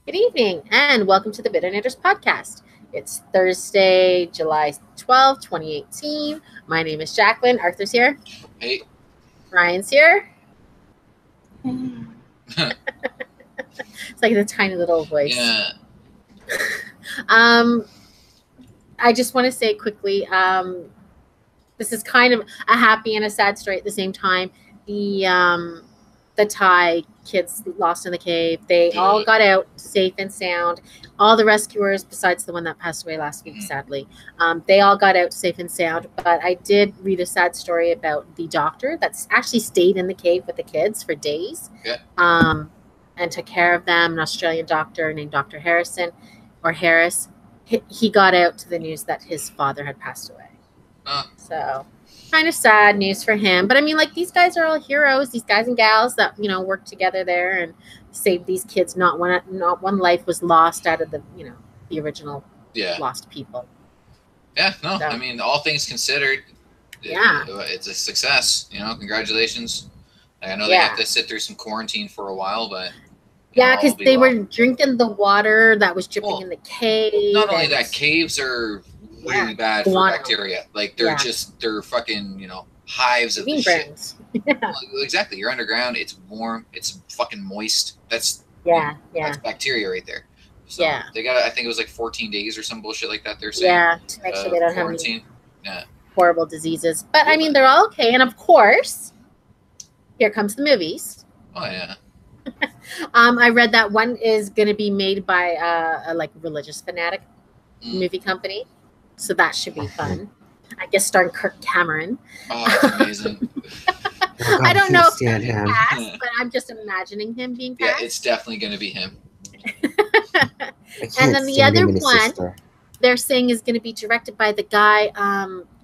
Good evening, and welcome to the Bitter Knitters podcast. It's Thursday, July 12th, 2018. My name is Jacqueline. Arthur's here. Hey. Ryan's here. It's like the tiny little voice. Yeah. I just want to say quickly, this is kind of a happy and a sad story at the same time. The Thai kids lost in the cave, they all got out safe and sound. All the rescuers, besides the one that passed away last week, sadly, they all got out safe and sound. But I did read a sad story about the doctor that's actually stayed in the cave with the kids for days, and took care of them. An Australian doctor named Dr. Harris. He got out to the news that his father had passed away. So kind of sad news for him. But I mean, like, these guys are all heroes, these guys and gals that, work together there and saved these kids. Not one life was lost out of the original lost people. Yeah, no, so, I mean, all things considered, it's a success. Congratulations. I know they have to sit through some quarantine for a while, but because they were drinking the water that was dripping in the cave. Not only that, caves are really bad for bacteria. Like, they're fucking, hives of the shit. Well, exactly. You're underground. It's warm. It's fucking moist. That's bacteria right there. So they got, I think it was like 14 days or some bullshit like that. They're saying. Yeah, to make sure they don't have any horrible diseases. But I mean, they're all okay. And of course, here comes the movies. Oh yeah. I read that one is going to be made by a religious fanatic movie company, so that should be fun. I guess starring Kirk Cameron. Oh, that's amazing. I don't know if he's cast, but I'm just imagining him being cast. Yeah, it's definitely going to be him. And then the other one they're saying is going to be directed by the guy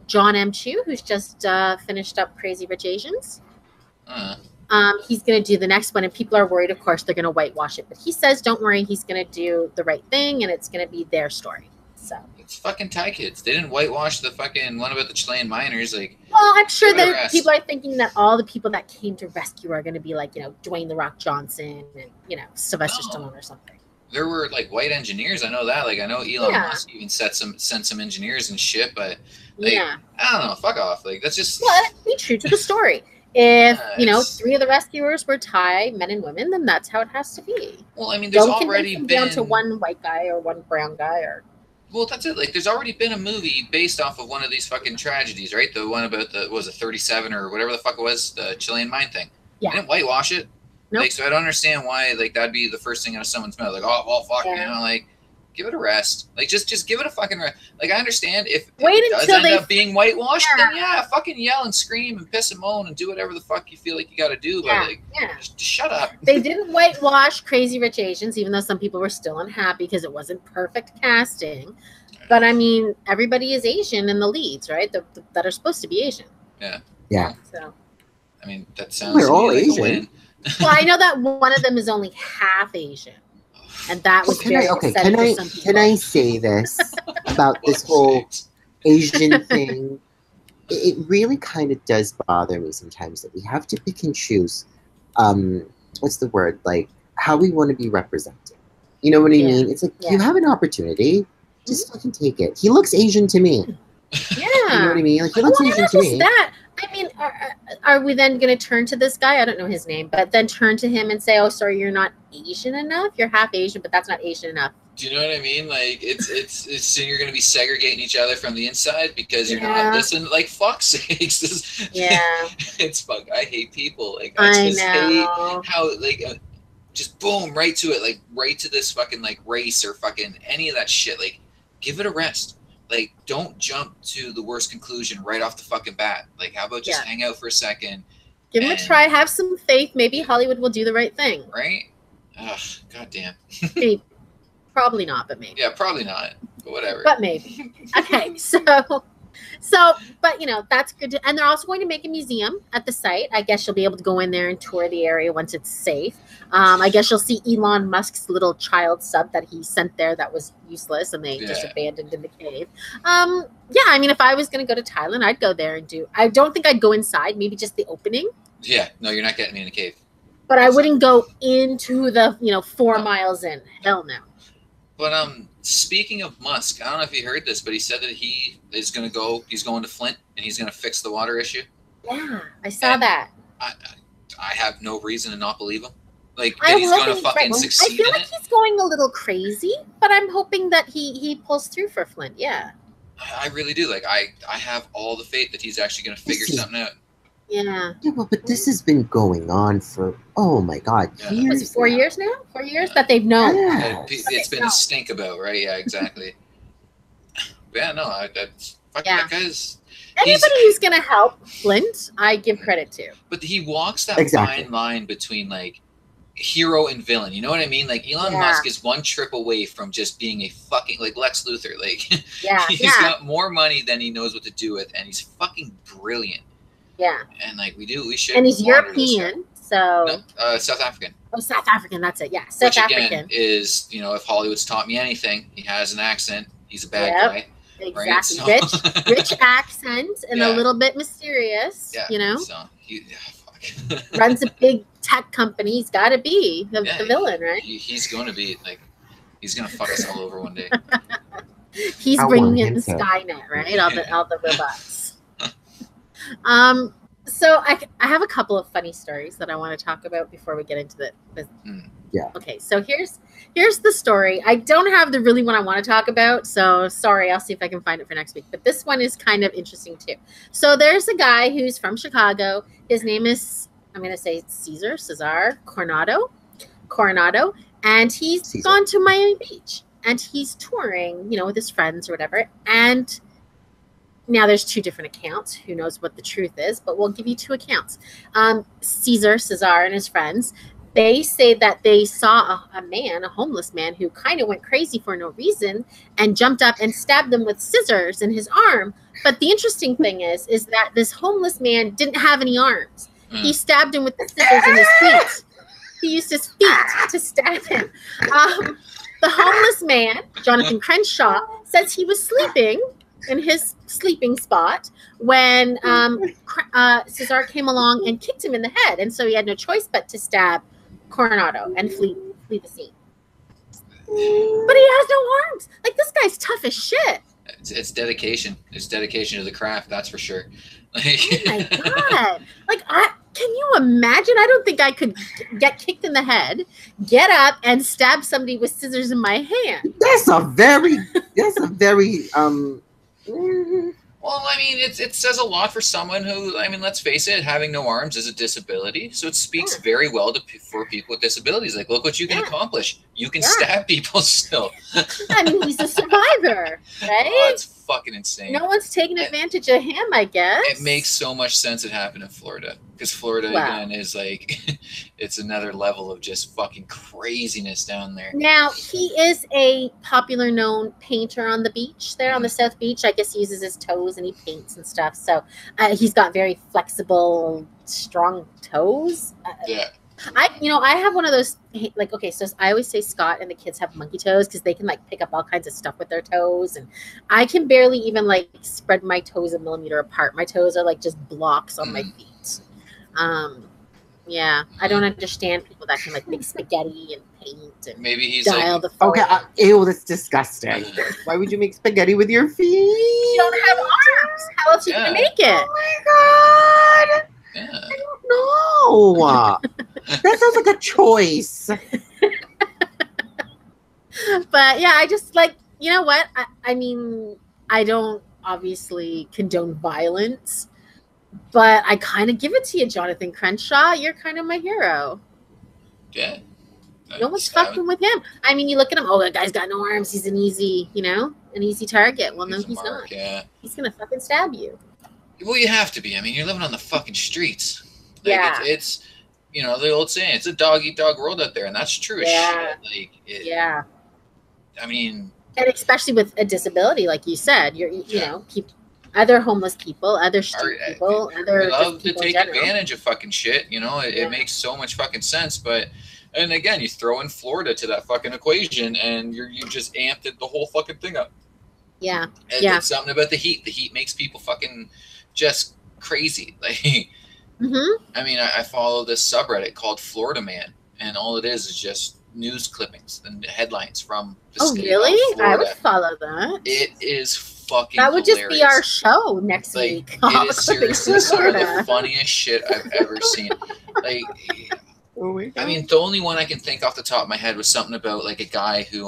John M. Chu, who's just finished up Crazy Rich Asians. He's going to do the next one, and people are worried, of course, they're going to whitewash it. But he says, don't worry, he's going to do the right thing, and it's going to be their story. So it's fucking Thai kids. They didn't whitewash the fucking one about the Chilean miners. Like, well, I'm sure that people are thinking that all the people that came to rescue are going to be like, Dwayne The Rock Johnson and, Sylvester Stallone or something. There were like white engineers. I know that. Like, I know Elon Musk even sent some engineers and shit. But I don't know. Fuck off. Like, that's just be true to the story. If, 3 of the rescuers were Thai men and women, then that's how it has to be. Well, I mean, there's already been down to one white guy or one brown guy or. Well, that's it. Like, there's already been a movie based off of one of these fucking tragedies, right? The one about what was it, 37 or whatever the fuck it was, the Chilean mine thing. Yeah. They didn't whitewash it. Nope. Like, so I don't understand why, like, that'd be the first thing out of someone's mouth. Like, oh, well, fuck, like, give it a rest. Like, just give it a fucking rest. Like, I understand if it does end up being whitewashed, then fucking yell and scream and piss and moan and do whatever the fuck you feel like you got to do. But just shut up. They didn't whitewash Crazy Rich Asians, even though some people were still unhappy because it wasn't perfect casting. But I mean, everybody is Asian in the leads, right? That are supposed to be Asian. Yeah. Yeah. So. I mean, that sounds. We're all Asian. Well, I know that one of them is only half Asian. And that was can I say this about this whole Asian thing? It really kind of does bother me sometimes that we have to pick and choose. What's the word? Like, how we want to be represented. You know what I mean? It's like you have an opportunity, just fucking take it. He looks Asian to me. Yeah. You know what I mean? Like, he looks Asian to me. I mean, are we then going to turn to this guy? I don't know his name, but then turn to him and say, "Oh, sorry, you're not Asian enough. You're half Asian, but that's not Asian enough." Do you know what I mean? Like, it's soon you're going to be segregating each other from the inside because you're not listening. Like, fuck's sakes, it's fuck. I hate people. Like, I just hate how just boom right to it, like right to this fucking like race or fucking any of that shit. Like, give it a rest. Like, don't jump to the worst conclusion right off the fucking bat. Like, how about just hang out for a second? Give him a try. Have some faith. Maybe Hollywood will do the right thing. Right? Ugh, goddamn. Maybe. Probably not, but maybe. Yeah, probably not. But whatever. But maybe. Okay, so, but, that's good. And they're also going to make a museum at the site. I guess you'll be able to go in there and tour the area once it's safe. I guess you'll see Elon Musk's little child sub that he sent there that was useless and they just abandoned in the cave. I mean, if I was going to go to Thailand, I'd go there and I don't think I'd go inside, maybe just the opening. Yeah, no, you're not getting me in a cave. But I wouldn't go into the 4 miles in. Hell no. But speaking of Musk, I don't know if you heard this, but he said that he is going to go. He's going to Flint and he's going to fix the water issue. Yeah, I saw that. I have no reason to not believe him. Like that he's going to fucking succeed. I feel like he's going a little crazy, but I'm hoping that he pulls through for Flint. Yeah. I really do. Like I have all the faith that he's actually going to figure something out. Yeah. Yeah, but this has been going on for my god, years. Was it 4 years now? 4 years that they've known. Yeah. It's been a stink about, right? Yeah, exactly. Yeah, no, that guy's. Anybody who's gonna help Flint, I give credit to. But he walks that fine line between like hero and villain. You know what I mean? Like Elon Musk is one trip away from just being a fucking like Lex Luthor. Like he's got more money than he knows what to do with, and he's fucking brilliant. Yeah. And like we should. And he's European, so South African. Oh, South African. That's it. Yeah, South African. Again is if Hollywood's taught me anything, he has an accent. He's a bad guy. Exactly. Right? So, rich accent and a little bit mysterious. Yeah. So runs a big tech company. He's got to be the villain, right? He's going to be he's going to fuck us all over one day. He's bringing in Skynet, right? All the robots. So I have a couple of funny stories that I want to talk about before we get into the yeah. Okay, so here's the story. I don't have the really one I want to talk about, so sorry. I'll see if I can find it for next week. But this one is kind of interesting too. So there's a guy who's from Chicago. His name is, I'm going to say Cesar Coronado, and he's gone to Miami Beach and he's touring, with his friends or whatever. And now there's 2 different accounts. Who knows what the truth is, but we'll give you 2 accounts. Cesar and his friends, they say that they saw a homeless man who kind of went crazy for no reason and jumped up and stabbed him with scissors in his arm. But the interesting thing is that this homeless man didn't have any arms. He stabbed him with the scissors in his feet. He used his feet to stab him. The homeless man, Jonathan Crenshaw, says he was sleeping in his sleeping spot when Cesar came along and kicked him in the head. And so he had no choice but to stab Coronado and flee the scene. But he has no arms. Like, this guy's tough as shit. It's dedication. It's dedication to the craft, that's for sure. Oh my god. Like, can you imagine? I don't think I could get kicked in the head, get up, and stab somebody with scissors in my hand. That's a very Well, I mean, it says a lot for someone who, I mean, let's face it, having no arms is a disability. So it speaks very well for people with disabilities. Like, look what you can accomplish. You can stab people still. I mean, he's a survivor, right? Oh, it's fucking insane. No one's taking advantage of him, I guess. It makes so much sense it happened in Florida. Because Florida, again, is like, it's another level of just fucking craziness down there. Now, he is a popular known painter on the beach there, on the South Beach. I guess he uses his toes and he paints and stuff. So he's got very flexible, strong toes. I have one of those, like, okay, so I always say Scott and the kids have monkey toes because they can, like, pick up all kinds of stuff with their toes. And I can barely even, like, spread my toes a millimeter apart. My toes are, like, just blocks on my feet. I don't understand people that can, like, make spaghetti and paint and maybe he's dial like, the phone. Okay, ew, that's disgusting. Why would you make spaghetti with your feet? You don't have arms. How else are you gonna make it? Oh my god! Yeah. I don't know. That sounds like a choice. But yeah, I just, like, you know what? I mean, I don't obviously condone violence, but I kind of give it to you, Jonathan Crenshaw. You're kind of my hero. Yeah. No one's fucking with him. I mean, you look at him. Oh, that guy's got no arms. He's an easy target. Well, no, he's not. Yeah. He's gonna fucking stab you. Well, you have to be. I mean, you're living on the fucking streets. Like, it's the old saying, it's a dog-eat-dog world out there, and that's true as shit. Like, I mean... And especially with a disability, like you said, other homeless people, other street people, other love to take advantage of fucking shit, It makes so much fucking sense, but... And again, you throw in Florida to that fucking equation, and you just amped the whole fucking thing up. Yeah. It's something about the heat. The heat makes people fucking just crazy. Like, I mean, I follow this subreddit called Florida Man, and all it is just news clippings and headlines from the state really? of Florida. I would follow that. It is fucking That would hilarious. just be our show next week. It is seriously some of the funniest shit I've ever seen. Like, I mean, the only one I can think off the top of my head was something about like a guy who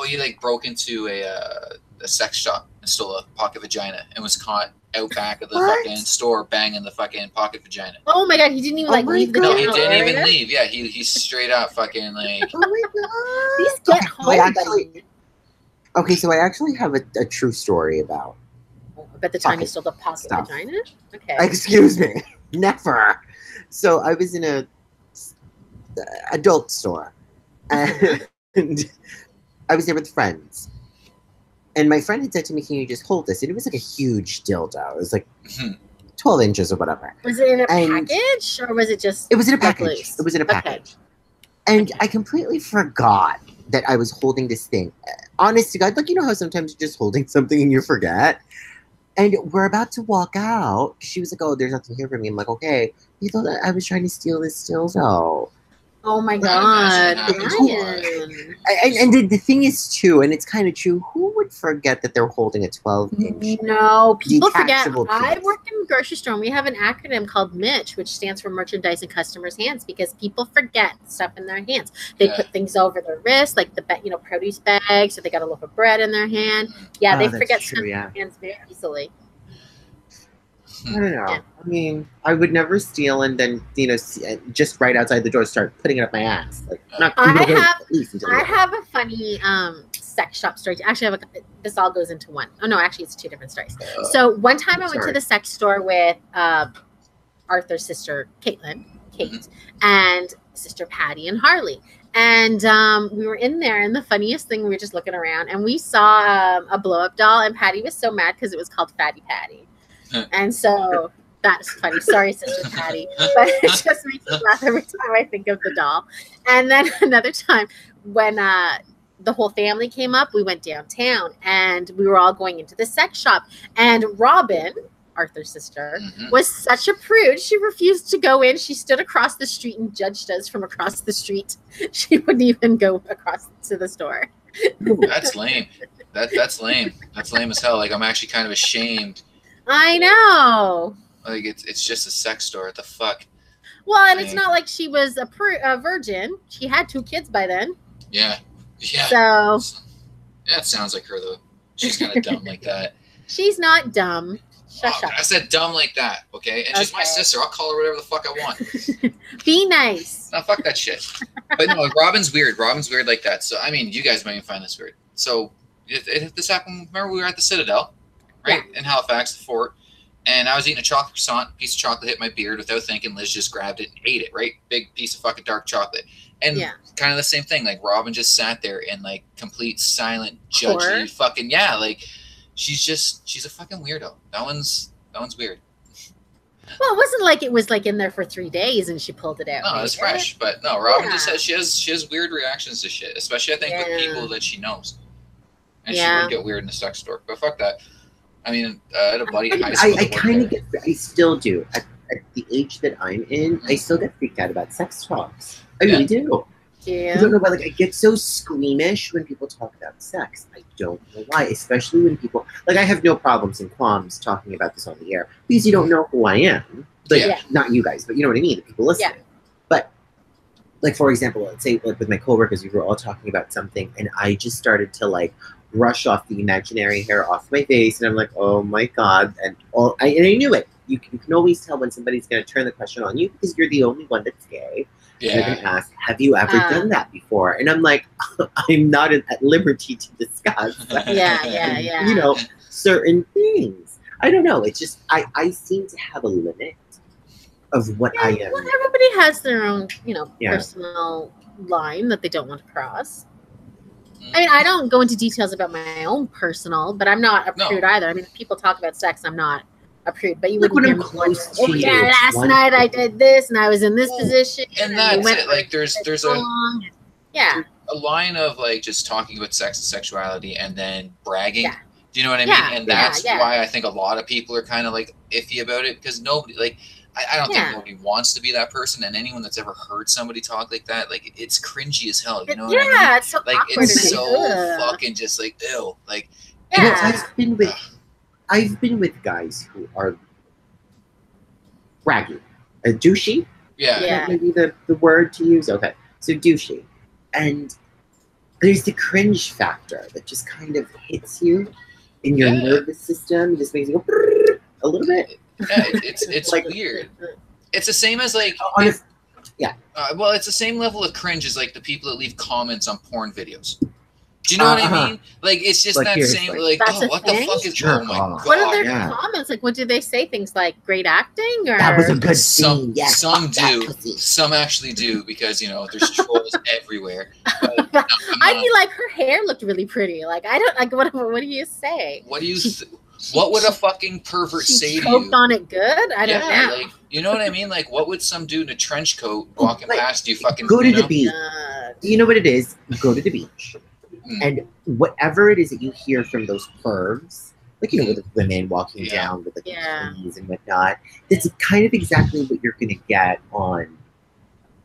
he like broke into a sex shop and stole a pocket vagina and was caught out back of the fucking store banging the fucking pocket vagina. Oh my god, he didn't even leave the No, he general didn't area? even leave. Yeah, he straight up fucking like. Oh my god! Please get home, buddy. Okay, so I actually have a true story about. But the time you stole the pocket vagina? Okay. Excuse me. Never. So I was in a adult store, and I was there with friends. And my friend had said to me, "Can you just hold this?" And it was like a huge dildo. It was like 12 inches or whatever. Was it in a package, or was it just? It was in a package. It was in a package. Okay. And I completely forgot that I was holding this thing. Honest to God, like, you know how sometimes you're just holding something and you forget? And we're about to walk out. She was like, "Oh, there's nothing here for me." I'm like, "Okay." You thought that I was trying to steal this dildo. Oh my god, Brian. And the thing is, too, and it's kind of true, who would forget that they're holding a 12-inch? No, people forget. Detachable I piece? work in a grocery store, and we have an acronym called MITCH, which stands for Merchandise in Customers' Hands, because people forget stuff in their hands. They put things over their wrist, like the produce bags, so they got a loaf of bread in their hand. Yeah, they forget stuff in their hands very easily. I don't know. Yeah. I mean, I would never steal and then, just right outside the door start putting it up my ass. Like, I have a funny sex shop story. Actually, this all goes into one. Oh, no, actually, it's two different stories. So one time I went to the sex store with Arthur's sister, Kate, and sister Patty and Harley. And we were in there, and the funniest thing, we were just looking around, and we saw a blow-up doll, and Patty was so mad because it was called Fatty Patty. And so that's funny. Sorry, Sister Patty. But it just makes me laugh every time I think of the doll. And then another time when the whole family came up, we went downtown and we were all going into the sex shop. And Robin, Arthur's sister, was such a prude. She refused to go in. She stood across the street and judged us from across the street. She wouldn't even go across to the store. That's lame. That's lame. That's lame as hell. Like, I'm actually kind of ashamed. I know. Like, it's just a sex store. What the fuck? Well, and it's not like she was a virgin. She had 2 kids by then. Yeah. So. That sounds like her, though. She's kind of dumb like that. She's not dumb. Shush up. I said dumb like that, okay? And she's my sister. I'll call her whatever the fuck I want. Be nice. No, fuck that shit. But no, Robin's weird. Robin's weird like that. So, I mean, you guys might even find this weird. So, if this happened, remember we were at the Citadel? Right, in Halifax, the fort, and I was eating a chocolate croissant. Piece of chocolate hit my beard without thinking. Liz just grabbed it and ate it. Right, big piece of fucking dark chocolate, and kind of the same thing. Like, Robin just sat there in like complete silent, judgy, fucking like she's a fucking weirdo. That one's weird. Well, it wasn't like it was like in there for 3 days and she pulled it out. No, it was fresh. But no, Robin just says she has weird reactions to shit, especially I think with people that she knows, and she would get weird in the sex store. But fuck that. I mean, I had a buddy in high school. I kind of get, I still do. At the age that I'm in, I still get freaked out about sex talks. I really do. Yeah. I don't know why. Like, I get so squeamish when people talk about sex. I don't know why. Especially when people, like, I have no problems and qualms talking about this on the air because you don't know who I am. Like, not you guys, but you know what I mean. The people listening. Yeah. But, like, for example, let's say, like, with my coworkers, we were all talking about something, and I just started to like brush off the imaginary hair off my face, and I'm like, oh my god, and I knew it. You can always tell when somebody's going to turn the question on you because you're the only one that's gay. Yeah. They're going to ask, have you ever done that before? And I'm like, I'm not at liberty to discuss. You know, certain things. I don't know. It's just I seem to have a limit of what I am. Well, everybody has their own, personal line that they don't want to cross. I mean, I don't go into details about my own personal, but I'm not a prude either. I mean, if people talk about sex, I'm not a prude. But you wouldn't hear me going, last night I did this, and I was in this position. And that's it. Like, there's a line of, like, just talking about sex and sexuality and then bragging. Yeah. Do you know what I mean? And that's why I think a lot of people are kind of, like, iffy about it, because nobody, like, I don't think nobody wants to be that person, and anyone that's ever heard somebody talk like that, like it's cringy as hell. You know what I mean? Yeah, it's so like awkward. It's so fucking just like ew. Like I've been with guys who are braggy, douchey. Yeah. Maybe the word to use. Okay, so douchey, and there's the cringe factor that just kind of hits you in your nervous system. It just makes you go a little bit. Yeah, it's like weird. It's the same as like well, it's the same level of cringe as like the people that leave comments on porn videos. Do you know what I mean? Like it's just like, that same like oh, what the fuck is oh my god? What are their comments like? What do they say? Things like great acting or that was a good scene. Some do. Some actually do because you know there's trolls everywhere. But, no, I'd be like, her hair looked really pretty. Like I don't like what do you say? What do you? What would a fucking pervert say to you? Choked on it good? I don't know. Like, you know what I mean? Like, what would some dude in a trench coat walking past you fucking go to the beach? You know what it is? Go to the beach. And whatever it is that you hear from those pervs, like, you know, with the women walking down with the keys and whatnot, it's kind of exactly what you're going to get on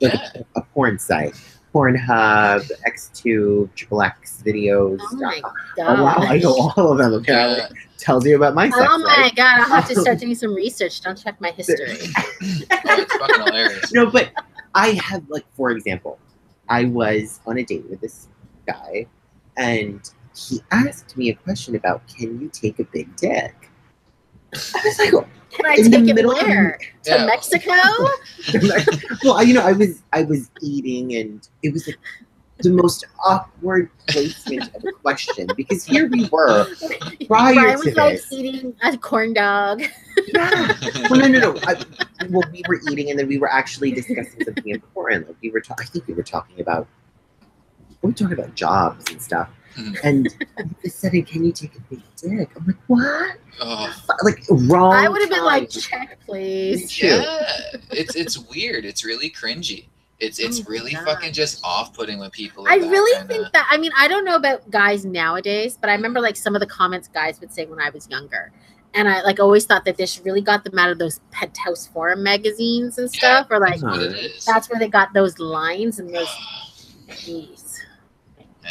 like a porn site. Pornhub, Xtube, XXX videos. Oh my god! Oh wow, I know all of them. Okay, tells you about my sex Oh my god, I'll have to start doing some research. Don't check my history. It's fucking hilarious. No, but I have, like, for example, I was on a date with this guy, and he asked me a question about, can you take a big dick? I was like, can I take it where? To Mexico? Well, you know, I was eating, and it was like the most awkward placement of a question because here we were Brian was like eating a corn dog. Yeah. Well, no. We were eating, and then we were actually discussing something important. Like I think we were talking about jobs and stuff. And they said, "Can you take a big dick?" I'm like, "What?" Like wrong. I would have been like, "Check, please." Yeah, it's weird. It's really cringy. It's really fucking just off-putting when people. I really think that. I mean, I don't know about guys nowadays, but I remember like some of the comments guys would say when I was younger, and I like always thought that this really got them out of those Penthouse Forum magazines and stuff, or like that's where they got those lines and those. Jeez.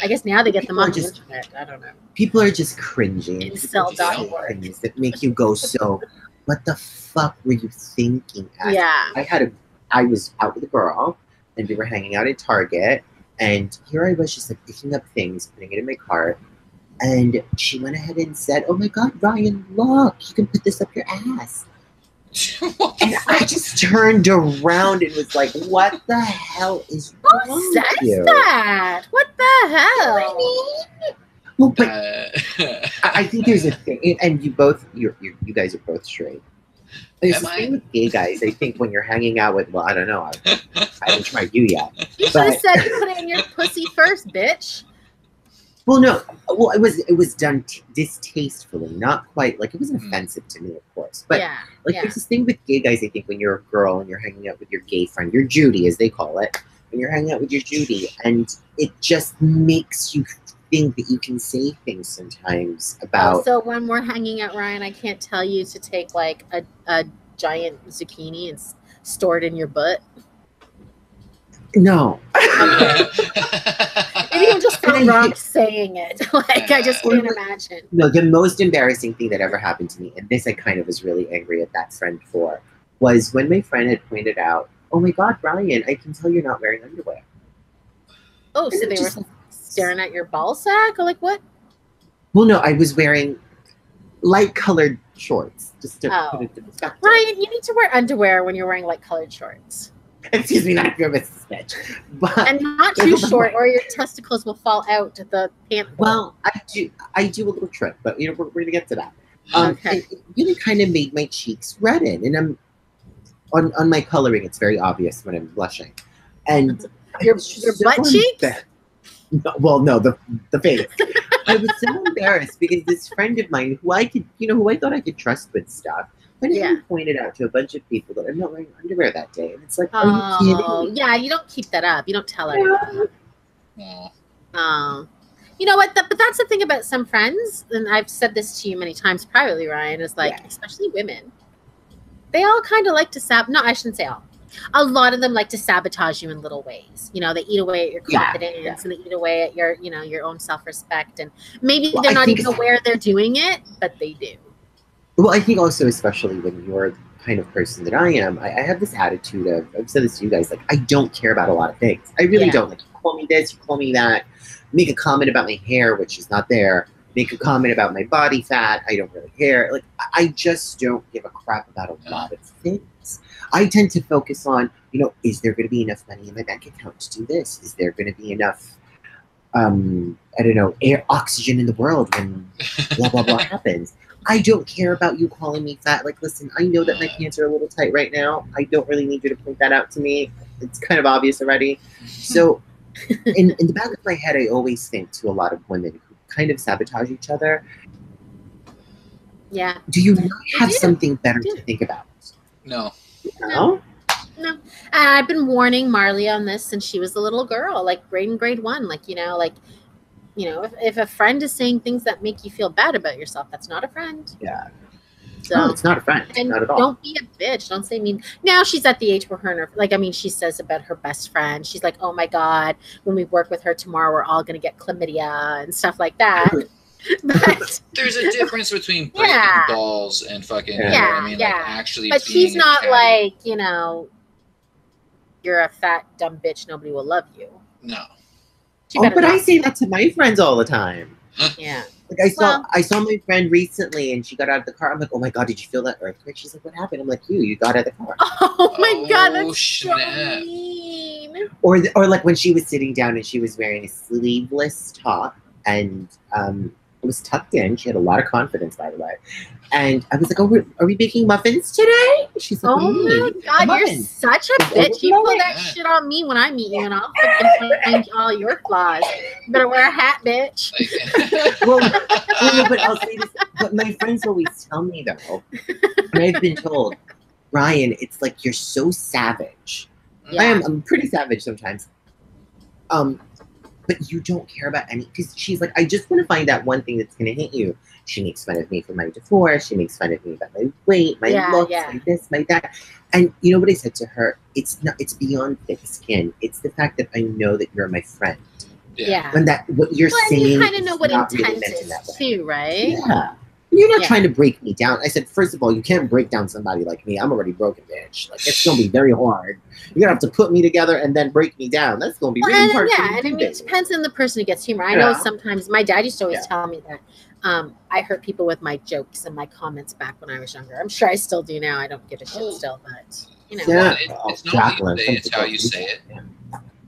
I guess now they get them on the internet. I don't know. People are just cringing. Incel.org. That make you go, so what the fuck were you thinking? Yeah. I was out with a girl, and we were hanging out at Target, and here I was just like picking up things, putting it in my cart, and she went ahead and said, "Oh my god, Ryan, look, you can put this up your ass." And I just turned around and was like, "What the hell is wrong with you?" Who says that? What the hell? You know what I mean? Well, but I think there's a thing, and you guys are both straight. There's a thing with gay guys. I think when you're hanging out with, well, I don't know, I haven't tried you yet. You should have said you put it in your pussy first, bitch. Well, no. Well, it was done distastefully, not quite like it wasn't offensive to me, of course. But there's this thing with gay guys. I think when you're a girl and you're hanging out with your gay friend, your Judy, as they call it, when you're hanging out with your Judy, and it just makes you think that you can say things sometimes about. So when we're hanging out, Ryan, I can't tell you to take like a giant zucchini and store it in your butt. No. Maybe I'm just wrong saying it. Like, I just can't imagine. No, the most embarrassing thing that ever happened to me, and this I kind of was really angry at that friend for, was when my friend had pointed out, "Oh my god, Brian, I can tell you're not wearing underwear." Oh, so they were staring at your ball sack? Or like what? Well, no, I was wearing light-colored shorts. Just to put it to perspective. Ryan, you need to wear underwear when you're wearing light-colored shorts. Excuse me, not if you're Mrs. Bitch. But and not too short, or your testicles will fall out to the pant. Well, I do a little trick, but you know we're gonna get to that. Okay. It really kind of made my cheeks redden, and I'm on my coloring. It's very obvious when I'm blushing, and your butt cheeks. No, well, no, the face. I was so embarrassed because this friend of mine, who I thought I could trust with stuff. I even pointed out to a bunch of people that I'm not wearing underwear that day. And it's like, are you kidding me? Yeah, you don't keep that up. You don't tell everyone. Yeah. You know what? But that's the thing about some friends, and I've said this to you many times privately, Ryan, is like, especially women, they all kind of like to no, I shouldn't say all. A lot of them like to sabotage you in little ways. You know, they eat away at your confidence and they eat away at your, you know, your own self-respect. And maybe they're not even aware they're doing it, but they do. Well, I think also, especially when you're the kind of person that I am, I have this attitude of, I've said this to you guys, like, I don't care about a lot of things. I really don't. Like, you call me this, you call me that, make a comment about my hair, which is not there, make a comment about my body fat, I don't really care. Like, I just don't give a crap about a lot of things. I tend to focus on, you know, is there going to be enough money in my bank account to do this? Is there going to be enough, I don't know, oxygen in the world when blah, blah, blah happens? I don't care about you calling me fat. Like, listen, I know that my pants are a little tight right now. I don't really need you to point that out to me. It's kind of obvious already. So in the back of my head, I always think to a lot of women who kind of sabotage each other. Yeah. Do you not have something better to think about? No. No. And I've been warning Marley on this since she was a little girl, like grade 1. Like, you know, if a friend is saying things that make you feel bad about yourself, that's not a friend. Yeah. So, no, it's not a friend. And not at all. Don't be a bitch. Don't say mean. Now she's at the age where she says about her best friend. She's like, oh my God, when we work with her tomorrow, we're all going to get chlamydia and stuff like that. But there's a difference between breaking balls and fucking, you know what I mean? Like actually but being she's not like, you know, you're a fat, dumb bitch, nobody will love you. No. But I say that to my friends all the time. Yeah. Like I saw my friend recently and she got out of the car. I'm like, oh my God, did you feel that earthquake? She's like, what happened? I'm like, you got out of the car. Oh my God, that's so mean. Or like when she was sitting down and she was wearing a sleeveless top and it was tucked in. She had a lot of confidence, by the way. And I was like, oh, are we making muffins today? She's like, oh my God, you're such a bitch. You pull that shit on me when I meet you and I'll fucking find all your flaws. You better wear a hat, bitch. But I'll say this. But my friends always tell me, though, and I've been told, Ryan, it's like you're so savage. Yeah. I'm pretty savage sometimes. But you don't care about any, because she's like, I just want to find that one thing that's going to hit you. She makes fun of me for my divorce. She makes fun of me about my weight, my looks, my this, my that. And you know what I said to her? It's beyond thick skin. It's the fact that I know that you're my friend. Yeah. And that what you're saying, you kind of know what intent is too, right? Yeah. You're not trying to break me down. I said, first of all, you can't break down somebody like me. I'm already broken, bitch. Like, it's going to be very hard. You're going to have to put me together and then break me down. That's going to be really hard. Yeah, and I mean, it depends on the person who gets humor. I know sometimes, my dad used to always tell me that I hurt people with my jokes and my comments back when I was younger. I'm sure I still do now. I don't give a shit still, but, you know. Yeah. It's not what you say, it's how you say it.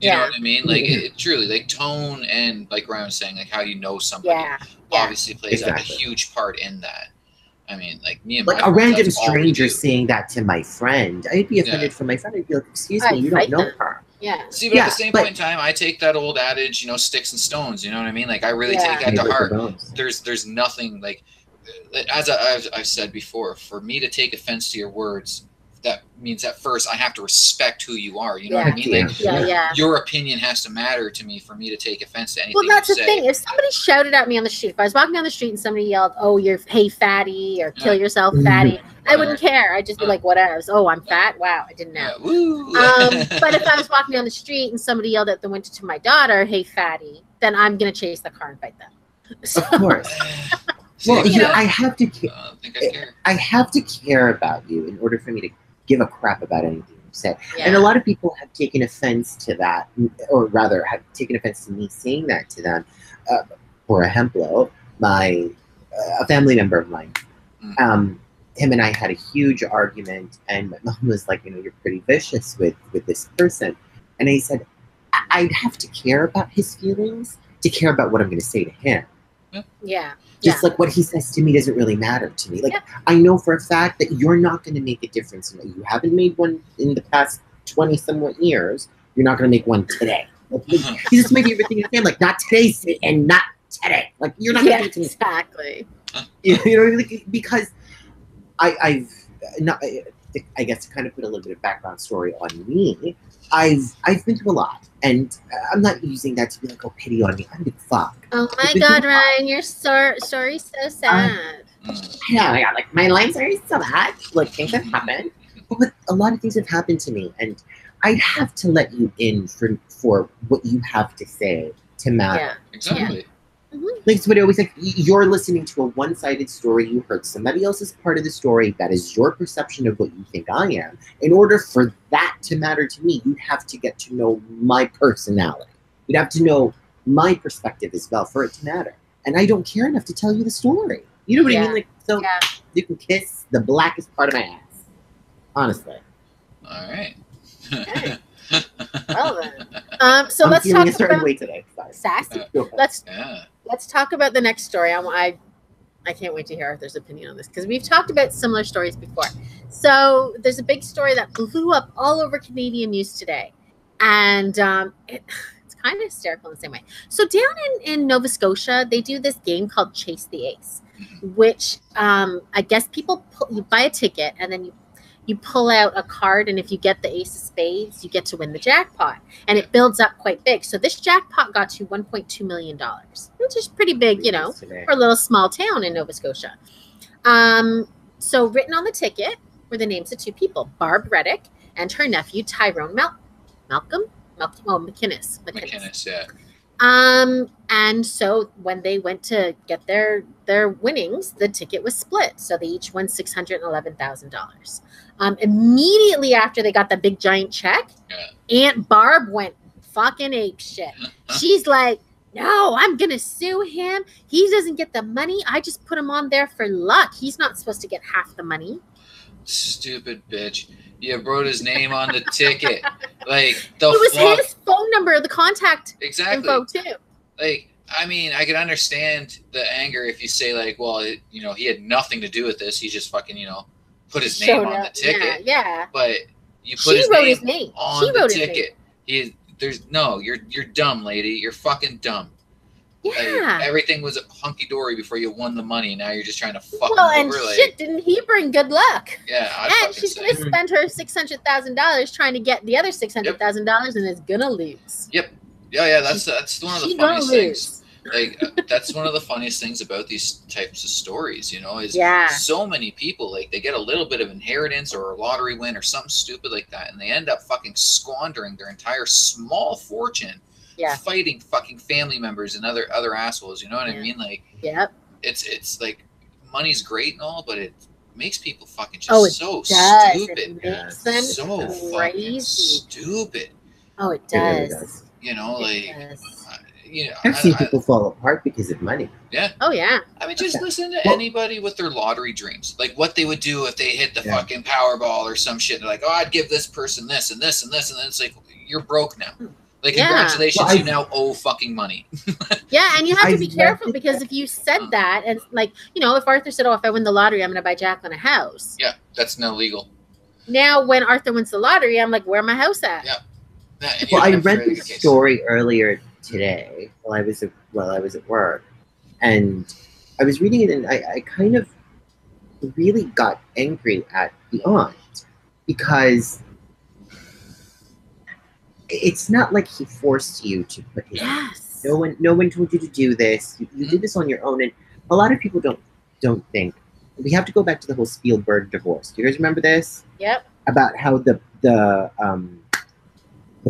You know what I mean? Like, it truly, like, tone and, like Ryan was saying, like, how you know somebody obviously plays a huge part in that. I mean, like, me and my a random stranger saying that to my friend, I'd be offended for my friend. I'd be like, excuse me, you don't know her. Yeah. See, but at the same point in time, I take that old adage, you know, sticks and stones, you know what I mean? Like, I really take that to heart. There's nothing, like, as I've said before, for me to take offense to your words, that means that first I have to respect who you are. You know what I mean? Like, your opinion has to matter to me for me to take offense to anything. Well, that's the thing. If somebody shouted at me on the street, if I was walking down the street and somebody yelled, "Oh, you're hey fatty," or "Kill yourself, fatty," I wouldn't care. I'd just be like, "Whatever." Oh, I'm fat. Wow, I didn't know. But if I was walking down the street and somebody yelled at the window to my daughter, "Hey fatty," then I'm gonna chase the car and fight them. So, of course. Well, I have to. I have to care about you in order for me to give a crap about anything you say. And a lot of people have taken offense to that, or rather have taken offense to me saying that to them. For example, a family member of mine, him and I had a huge argument, and my mom was like, you know, you're pretty vicious with this person. And I said, I'd have to care about his feelings to care about what I'm going to say to him. Yeah. Just like what he says to me doesn't really matter to me. Like, I know for a fact that you're not going to make a difference. You haven't made one in the past 20-somewhat years. You're not going to make one today. Like, he's just my favorite thing in the family. Like, not today, and not today. Like, you're not going to do it to me. Exactly. You know, like, because I've not. I guess to kind of put a little bit of background story on me, I've been through a lot, and I'm not using that to be like, oh, pity on me. I'm the fuck. Oh my God, Ryan, your story's so sad. Yeah, like my life story is so bad. Like things have happened, but a lot of things have happened to me, and I'd have to let you in for what you have to say to matter. Yeah, exactly. Like somebody always like, you're listening to a one-sided story. You heard somebody else's part of the story. That is your perception of what you think I am. In order for that to matter to me, you'd have to get to know my personality. You'd have to know my perspective as well for it to matter. And I don't care enough to tell you the story. You know what I mean? Like, so you can kiss the blackest part of my ass. Honestly. All right. Okay. Well then. So let's talk about way today. sassy. Let's talk about the next story. I can't wait to hear Arthur's opinion on this because we've talked about similar stories before. So there's a big story that blew up all over Canadian news today, and it's kind of hysterical in the same way. So down in Nova Scotia, they do this game called Chase the Ace, which I guess you buy a ticket and then you pull out a card, and if you get the ace of spades, you get to win the jackpot. And it builds up quite big. So this jackpot got to $1.2 million, which is pretty big, you know, for a little small town in Nova Scotia. So written on the ticket were the names of two people, Barb Reddick and her nephew, Tyrone McInnes. McInnes, yeah. And so when they went to get their winnings, the ticket was split. So they each won $611,000. Immediately after they got the big giant check, Aunt Barb went fucking ape shit. She's like, no, I'm going to sue him. He doesn't get the money. I just put him on there for luck. He's not supposed to get half the money. Stupid bitch. You wrote his name on the ticket. Like, it was his phone number, the contact info too. Like, I mean, I could understand the anger if you say like, well, he had nothing to do with this. He just fucking, put his name on the ticket. Yeah. But you put his name on the ticket. You're dumb, lady. You're fucking dumb. Yeah. Like, everything was hunky-dory before you won the money. Now you're just trying to fuck him and over. Shit, didn't he bring good luck? Yeah. And she's going to spend her $600,000 trying to get the other $600,000 and is going to lose. Yep. Yeah. That's one of the funniest things. Like, that's one of the funniest things about these types of stories, is so many people, like, they get a little bit of inheritance or a lottery win or something stupid like that, and they end up fucking squandering their entire small fortune fighting fucking family members and other assholes, you know what I mean? Like, it's like, money's great and all, but it makes people fucking just so stupid. It makes them so fucking stupid. Oh, it does. I've seen people fall apart because of money. Yeah. Oh, yeah. I mean, just listen to anybody with their lottery dreams. Like, what they would do if they hit the fucking Powerball or some shit. They're like, oh, I'd give this person this and this and this. And then it's like, you're broke now. Like, congratulations, you now owe fucking money. Yeah, and you have to be careful because if you said that, and like, if Arthur said, oh, if I win the lottery, I'm going to buy Jacqueline a house. Yeah, that's now legal. Now, when Arthur wins the lottery, I'm like, where my house at? Yeah. Well, I read this story earlier today while I was at work, and I was reading it, and I kind of really got angry at the aunt because it's not like he forced you to put his no one told you to do this. You did this on your own, and a lot of people don't think. We have to go back to the whole Spielberg divorce. Do you guys remember this? Yep. About how the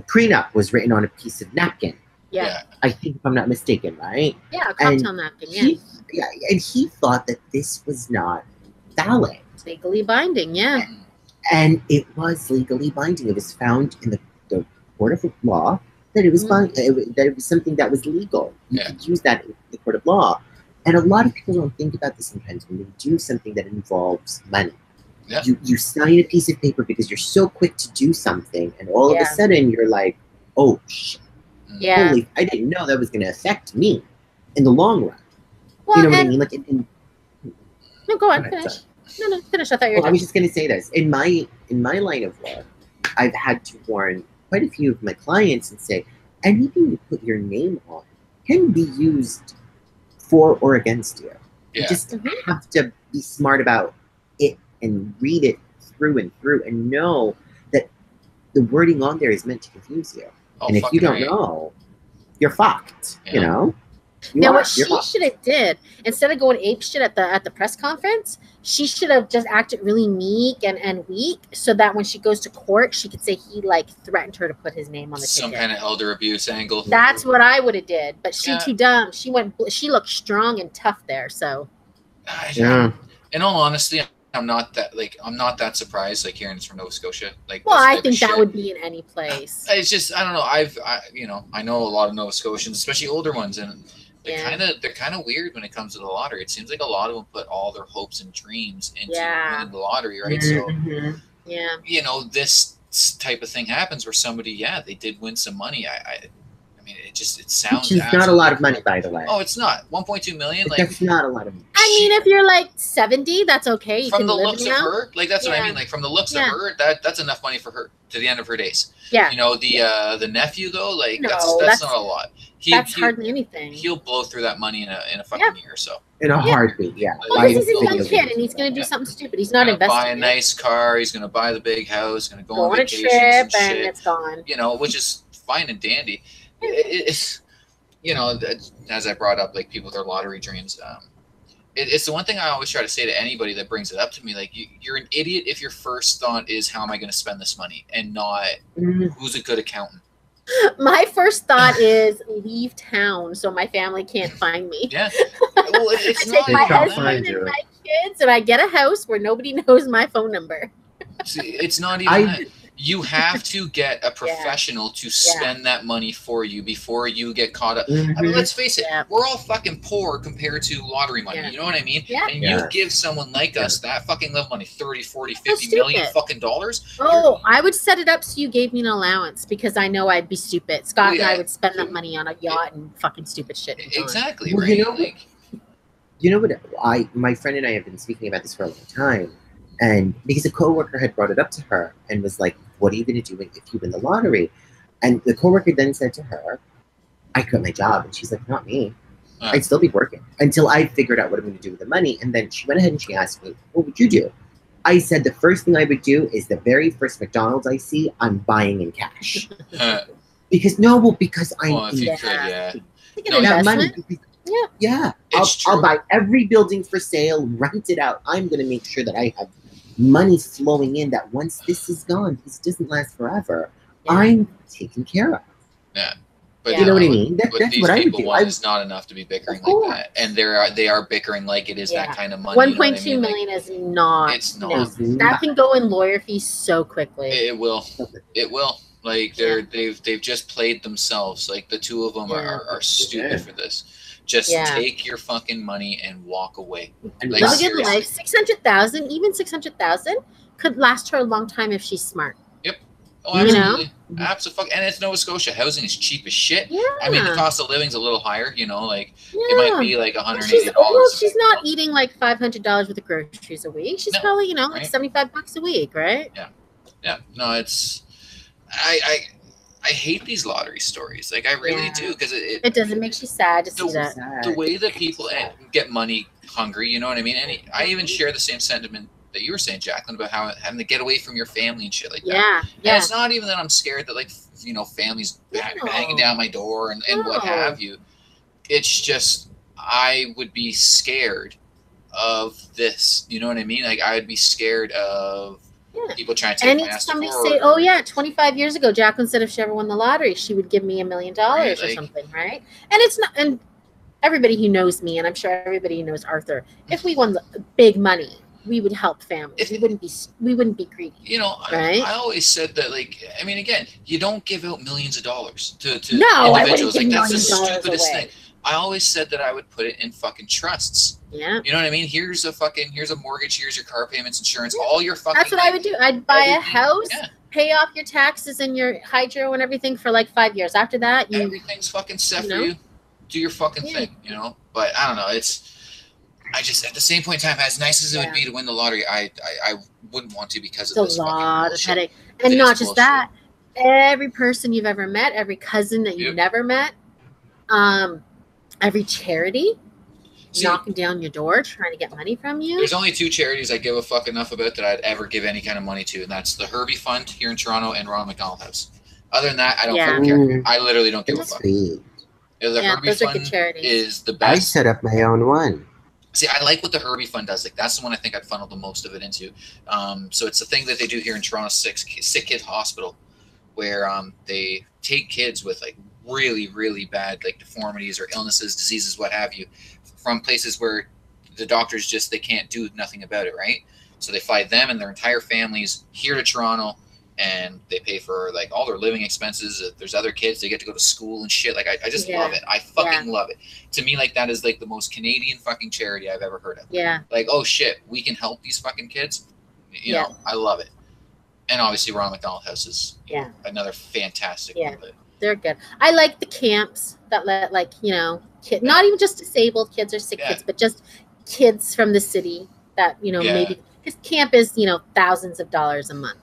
prenup was written on a piece of napkin. Yeah. I think, if I'm not mistaken, right? Yeah, a cocktail napkin, and he thought that this was not valid. It's legally binding, yeah. And it was legally binding. It was found in the court of law that it was that it was something that was legal. You could use that in the court of law. And a lot of people don't think about this sometimes when they do something that involves money. Yeah. You sign a piece of paper because you're so quick to do something, and all of a sudden you're like, oh, shit. Yeah. Holy, I didn't know that was going to affect me in the long run. Well, you know what I mean? Like, no, go on, finish. No, finish. I thought you were done. I was just going to say this. In my line of work, I've had to warn quite a few of my clients and say, anything you put your name on can be used for or against you. Yeah. You just have to be smart about it and read it through and through and know that the wording on there is meant to confuse you. And if you don't know, you're fucked. You know. Now, what she should have did, instead of going ape shit at the press conference, she should have just acted really meek and weak, so that when she goes to court, she could say he like threatened her to put his name on the ticket. Some kind of elder abuse angle. That's what I would have did, but she too dumb. She looked strong and tough there. So, in all honesty, I'm not that surprised. Like, hearing it's from Nova Scotia. Like, well, I think that would be in any place. It's just, I don't know. I know a lot of Nova Scotians, especially older ones, and they're kind of weird when it comes to the lottery. It seems like a lot of them put all their hopes and dreams into winning the lottery, right? So, you know, this type of thing happens where somebody, they did win some money. I mean, it sounds. Which is not a lot of money, by the way. Oh, it's not 1.2 million. Like, that's not a lot of money. I mean, if you're like 70, that's okay. You from can the live looks of her, like that's what I mean. Like, from the looks of her, that's enough money for her to the end of her days. Yeah. You know, the nephew though, like that's not a lot. That's hardly anything. He'll blow through that money in a fucking year or so. In a heartbeat, Well, because he's a young kid and he's going to do something stupid. He's not investing. Buy a nice car. He's going to buy the big house. Going to go on vacations a trip and it's gone. You know, which is fine and dandy. It's, you know, as I brought up, like, people with their lottery dreams. It's the one thing I always try to say to anybody that brings it up to me. Like, you're an idiot if your first thought is, how am I going to spend this money, and not who's a good accountant. My first thought is leave town so my family can't find me. Yeah. Well, it's I take my husband and my kids, and I get a house where nobody knows my phone number. See, it's not even that. You have to get a professional to spend that money for you before you get caught up. I mean, let's face it, we're all fucking poor compared to lottery money. You know what I mean? And you give someone like us that fucking little money, 30, 40, 50 million fucking dollars. Oh, I would set it up so you gave me an allowance, because I know I'd be stupid. Scott and I would spend that money on a yacht and fucking stupid shit. Exactly. Well, right? You know what? My friend and I have been speaking about this for a long time. And because a coworker had brought it up to her and was like, what are you going to do if you win the lottery? And the coworker then said to her, I quit my job. And she's like, not me. I'd still be working until I figured out what I'm going to do with the money. And then she went ahead and she asked me, what would you do? I said the first thing I would do is the very first McDonald's I see, I'm buying in cash. Because I need that money. I'll buy every building for sale, rent it out. I'm going to make sure that I have money flowing in, that once this is gone, this doesn't last forever. I'm taken care of. Yeah. But you know what I mean? That's what I would do. It's not enough to be bickering like that. And they are bickering like it is that kind of money. 1.2 million is not. It's not. That can go in lawyer fees so quickly. It will. It will. Like, they've just played themselves. Like, the two of them are stupid for this. Just take your fucking money and walk away. Like, live a good life. 600,000, even 600,000, could last her a long time if she's smart. Yep. Oh, absolutely. Absolutely. And it's Nova Scotia. Housing is cheap as shit. Yeah. I mean, the cost of living's a little higher. You know, like it might be like $180. Well, she's not eating like $500 worth of groceries a week. She's probably, like $75 a week, right? Yeah. Yeah. No, it's. I hate these lottery stories. Like, I really do, because it doesn't make you sad to see that. The way that people get money hungry, you know what I mean? And I even share the same sentiment that you were saying, Jacqueline, about how having to get away from your family and shit like that. Yeah. And it's not even that I'm scared that, like, families banging down my door and what have you. It's just, I would be scared of this. You know what I mean? Like, I would be scared of people trying to take my ass to court. Say, oh yeah, 25 years ago, Jacqueline said if she ever won the lottery, she would give me $1 million or something, right? And it's not, and everybody who knows me, and I'm sure everybody who knows Arthur, if we won big money, we would help families. We wouldn't be greedy. You know, right? I always said that, like, I mean, again, you don't give out millions of dollars to individuals. Like, that's the stupidest thing. I always said that I would put it in fucking trusts. Yeah. You know what I mean? Here's a mortgage, here's your car payments, insurance, all your fucking. That's what I would do. I'd buy a house, pay off your taxes and your hydro and everything for like 5 years. After that, everything's fucking set for you. Do your fucking thing, But I don't know. I just, at the same point in time, as nice as it would be to win the lottery, I wouldn't want to, because of this fucking bullshit. It's a lot of headache. And not just that, every person you've ever met, every cousin that you've never met, every charity. knocking down your door trying to get money from you. There's only 2 charities I give a fuck enough about that I'd ever give any kind of money to, and that's the Herbie Fund here in Toronto and Ronald McDonald House. Other than that, I don't fucking care. I literally don't give a fuck. The Herbie Fund is the best. I set up my own one. See, I like what the Herbie Fund does. Like, that's the one I think I'd funnel the most of it into. So it's a thing that they do here in Toronto Sick Kids Hospital, where they take kids with like really, really bad like deformities or illnesses, diseases, what have you, from places where the doctors just, they can't do nothing about it, right? So they fly them and their entire families here to Toronto, and they pay for like all their living expenses. If there's other kids, they get to go to school and shit. Like I just love it. I fucking love it. To me, like, that is like the most Canadian fucking charity I've ever heard of. Yeah. Like, oh shit, we can help these fucking kids. You know, I love it. And obviously Ronald McDonald House is another fantastic one. They're good. I like the camps that let, like, you know, not even just disabled kids or sick kids, but just kids from the city that, you know, maybe, because camp is, you know, thousands of dollars a month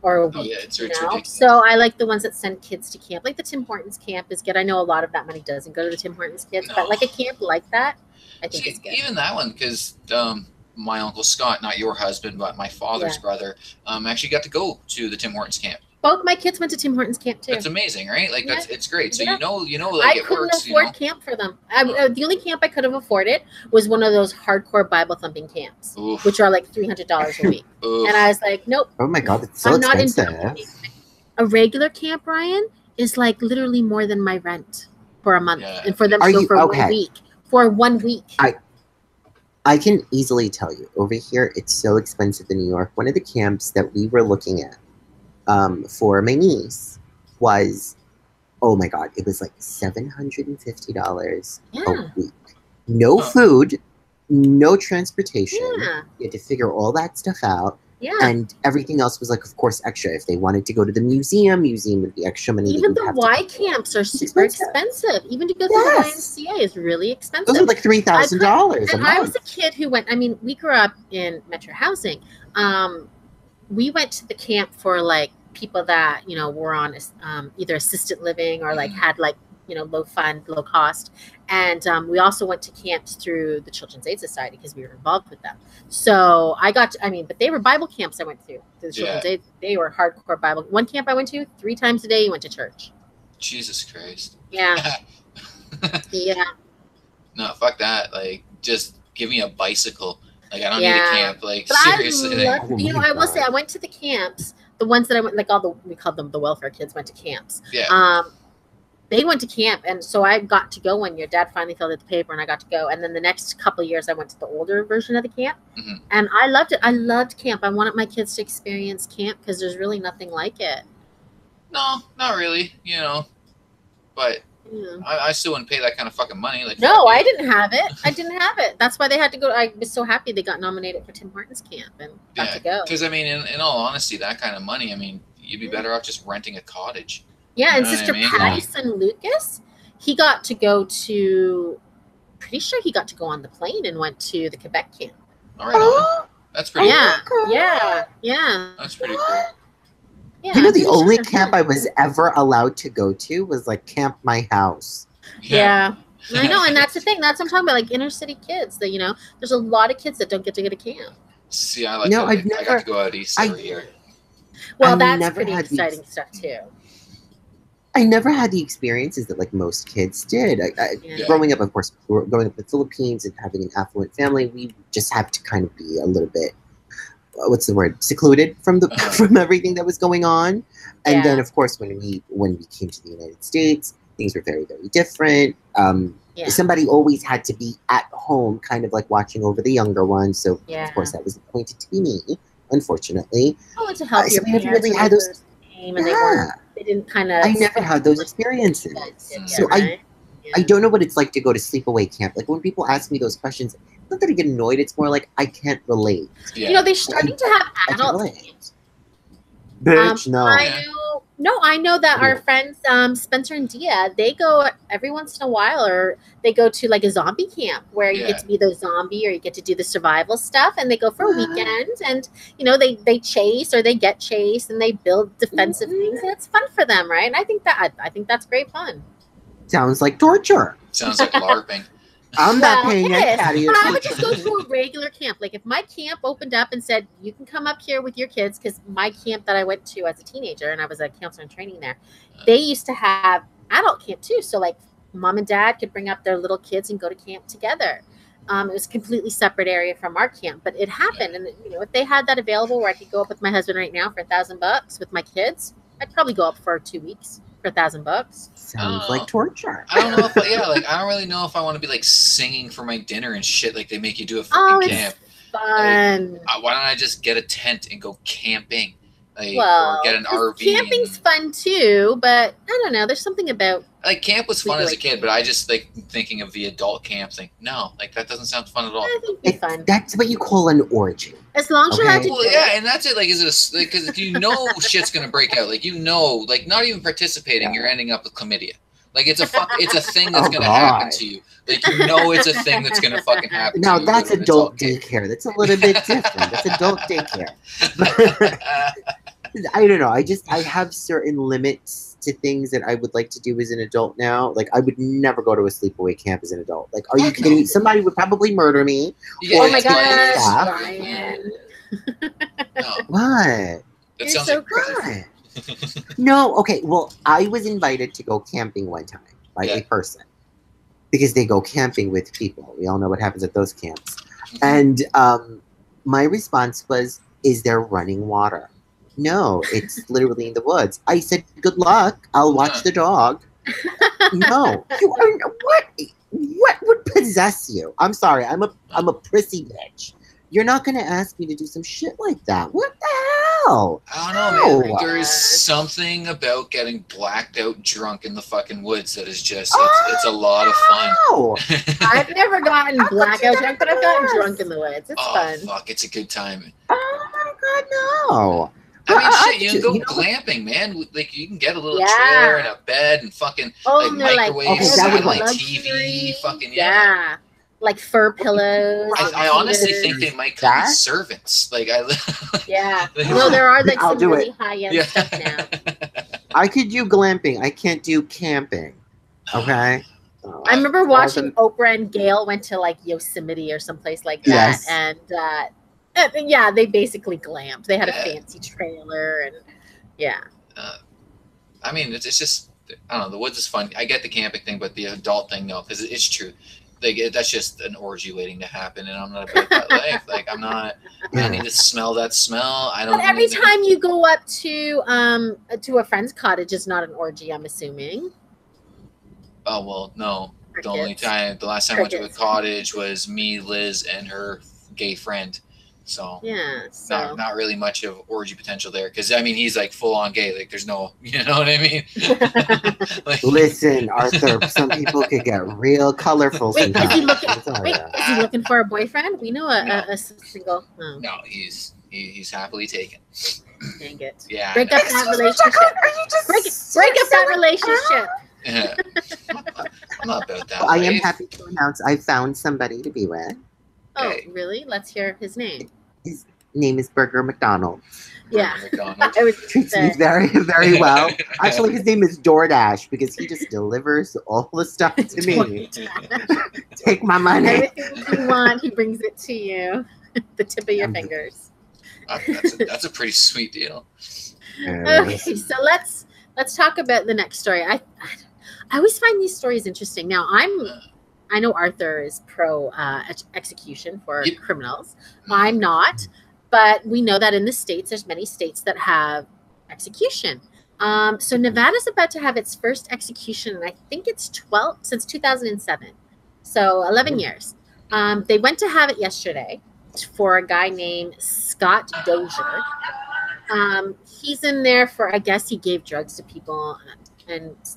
or a week. It's ridiculous. So I like the ones that send kids to camp. Like the Tim Hortons camp is good. I know a lot of that money doesn't go to the Tim Hortons kids, but like a camp like that, I think it's good. Even that one, because my Uncle Scott, not your husband, but my father's brother, actually got to go to the Tim Hortons camp. Both my kids went to Tim Hortons camp too. That's amazing, right? Like it's great. So you know, like, I couldn't afford camp for them. The only camp I could have afforded was one of those hardcore Bible thumping camps, which are like $300 a week. And I was like, nope. Oh my god, it's so expensive. A regular camp, Ryan, is like literally more than my rent for a month, and for them to go for 1 week. For 1 week. I can easily tell you, over here, it's so expensive in New York. One of the camps that we were looking at for my niece was, oh my god, it was like $750 a week. No food, no transportation. You had to figure all that stuff out. And everything else was like, of course, extra. If they wanted to go to the museum would be extra money. Even the Y camps are super expensive. Even to go to the YMCA is really expensive. Those are like $3,000. And I was a kid who went, I mean, we grew up in Metro Housing. We went to the camp for like people that, you know, were on either assisted living or like had like, you know, low fund, low cost. And we also went to camps through the Children's Aid Society because we were involved with them. So I got to, I mean, but they were Bible camps I went to. The Children's Aid, they were hardcore Bible. One camp I went to 3 times a day, you went to church. Jesus Christ. Yeah. No, fuck that. Like, just give me a bicycle. Like, I don't need a camp. Like, but seriously. You know, I will say I went to the camps. The ones that I went, like we called them the welfare kids, went to camps. They went to camp, and so I got to go when your dad finally filled out the paper, and I got to go. And then the next couple of years, I went to the older version of the camp, and I loved it. I loved camp. I wanted my kids to experience camp because there's really nothing like it. No, not really. You know, but I still wouldn't pay that kind of fucking money. Like, no, I didn't have it. I didn't have it. That's why they had to go. I was so happy they got nominated for Tim Hortons camp and got to go. Because I mean, in all honesty, that kind of money, I mean, you'd be better off just renting a cottage. Yeah, and Sister Patty's son Lucas, he got to go to, pretty sure he got to go on the plane and went to the Quebec camp. All right, that's pretty cool. Yeah. That's pretty cool. Yeah, you know, the only camp I was ever allowed to go to was like Camp My House. Yeah. I know, and that's the thing. That's what I'm talking about, like inner city kids. That, you know, there's a lot of kids that don't get to go to camp. See, I got to go out east every year. Well, that's pretty exciting stuff too. I never had the experiences that like most kids did. Growing up, of course, growing up in the Philippines and having an affluent family, we just had to kind of be a little bit, what's the word, secluded from the from everything that was going on. And then, of course, when we came to the United States, things were very, very different. Somebody always had to be at home, kind of like watching over the younger ones. So, of course, that was appointed to be me, unfortunately. Oh, to help your parents. Really had those. They didn't kind of. I never had those experiences. So I don't know what it's like to go to sleepaway camp. Like when people ask me those questions, not that I get annoyed. It's more like I can't relate. You know, they're starting to have adult camps. Bitch, no. I know that our friends Spencer and Dia, they go every once in a while, or they go to like a zombie camp where you get to be the zombie or you get to do the survival stuff, and they go for a weekend, and you know they chase or they get chased and they build defensive things, and it's fun for them, right? And I think that's great fun. Sounds like torture. Sounds like LARPing. I'm not paying any. I would just go to a regular camp. Like if my camp opened up and said, you can come up here with your kids, because my camp that I went to as a teenager, and I was a counselor in training there, they used to have adult camp too. So like mom and dad could bring up their little kids and go to camp together. It was a completely separate area from our camp, but it happened. And if they had that available where I could go up with my husband right now for $1,000 with my kids, I'd probably go up for 2 weeks for $1,000. Sounds like torture. I don't know if I don't really know if I want to be like singing for my dinner and shit like they make you do a fucking camp. Fun. Like, why don't I just get a tent and go camping? Like, or get an RV. Camping's fun too, but I don't know. There's something about like camp was fun as a kid, but I just like thinking of the adult camp thing. No, like that doesn't sound fun at all. I think it'd be fun. That's what you call an orgy. As long as you're allowed to do it. And that's it. Like, is it because if shit's gonna break out, like like not even participating, you're ending up with chlamydia. Like it's a thing that's gonna happen to you. Like it's a thing that's gonna fucking happen. Now to you that's adult daycare. That's a little bit different. That's adult daycare. I don't know. I have certain limits to things that I would like to do as an adult now. Like I would never go to a sleepaway camp as an adult. Like, are you kidding me? Somebody would probably murder me. Oh my gosh, Ryan. No. What? That sounds so good. No, okay. Well, I was invited to go camping one time by a person because they go camping with people. We all know what happens at those camps. And my response was, "Is there running water?" No, it's literally in the woods. I said, "Good luck. I'll watch the dog." No, you are what would possess you? I'm sorry. I'm a prissy bitch. You're not gonna ask me to do some shit like that. What the hell? I don't know, man. There is something about getting blacked out drunk in the fucking woods that is just it's a lot of fun. I've never gotten blackout drunk, but I've gotten drunk in the woods. It's fun. Fuck, it's a good time. Oh my god, no. I mean, shit, you can go glamping, man. Like, you can get a little chair and a bed and fucking microwave, satellite TV, fucking like fur pillows. I honestly think they might come as servants. Like, no, there are like some really high-end stuff now. I could do glamping. I can't do camping. Okay. I remember watching Oprah and Gail went to like Yosemite or someplace like that, and they basically glamped. They had a fancy trailer, and I mean, it's just, I don't know, the woods is fun. I get the camping thing, but the adult thing, no, because it's true. Like, that's just an orgy waiting to happen, and I'm not about that life. Like, I'm not. I need to smell that smell. I don't. But every time you go up to a friend's cottage is not an orgy, I'm assuming. Oh well, no. The last time I went to a cottage was me, Liz, and her gay friend. So not really much of orgy potential there, because I mean he's like full on gay. Like there's no, you know what I mean? Like, listen, Arthur, some people could get real colorful. Is he looking for a boyfriend? We know a single. Oh. No, he's happily taken. Dang it! Yeah. Break up that relationship. Break up that relationship. I'm not about that. I am happy to announce I found somebody to be with. Oh, really? Let's hear his name. His name is Burger McDonald. Yeah. Treats me very, very well. Actually, his name is DoorDash because he just delivers all the stuff to me. Take my money. Everything you want, he brings it to you. The tip of your fingers. That's a pretty sweet deal. Okay, so let's talk about the next story. I always find these stories interesting. Now, I know Arthur is pro execution for criminals. I'm not, but we know that in the States, there's many states that have execution. So Nevada's about to have its first execution, and I think it's since 2007. So 11 years. They went to have it yesterday for a guy named Scott Dozier. He's in there for, I guess he gave drugs to people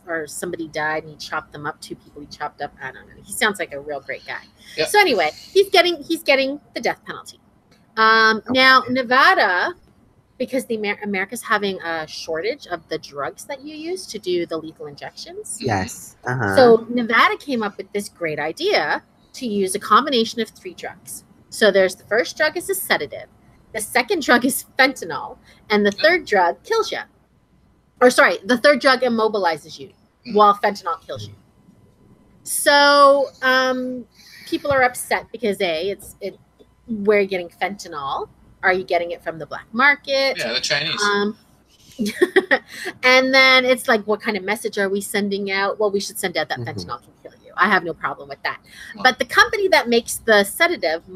or somebody died and he chopped them up. 2 people he chopped up. I don't know. He sounds like a real great guy. Yep. So anyway, he's getting the death penalty. Now Nevada, because America's having a shortage of the drugs that you use to do the lethal injections. Yes. So Nevada came up with this great idea to use a combination of 3 drugs. So there's the first drug is a sedative. The second drug is fentanyl. And the third drug kills you. Or sorry, the third drug immobilizes you while fentanyl kills you. So people are upset because we're getting fentanyl. Are you getting it from the black market? Yeah, the Chinese. And then it's like, what kind of message are we sending out? Well, we should send out that fentanyl can kill you. I have no problem with that. Well, but the company that makes the sedative, do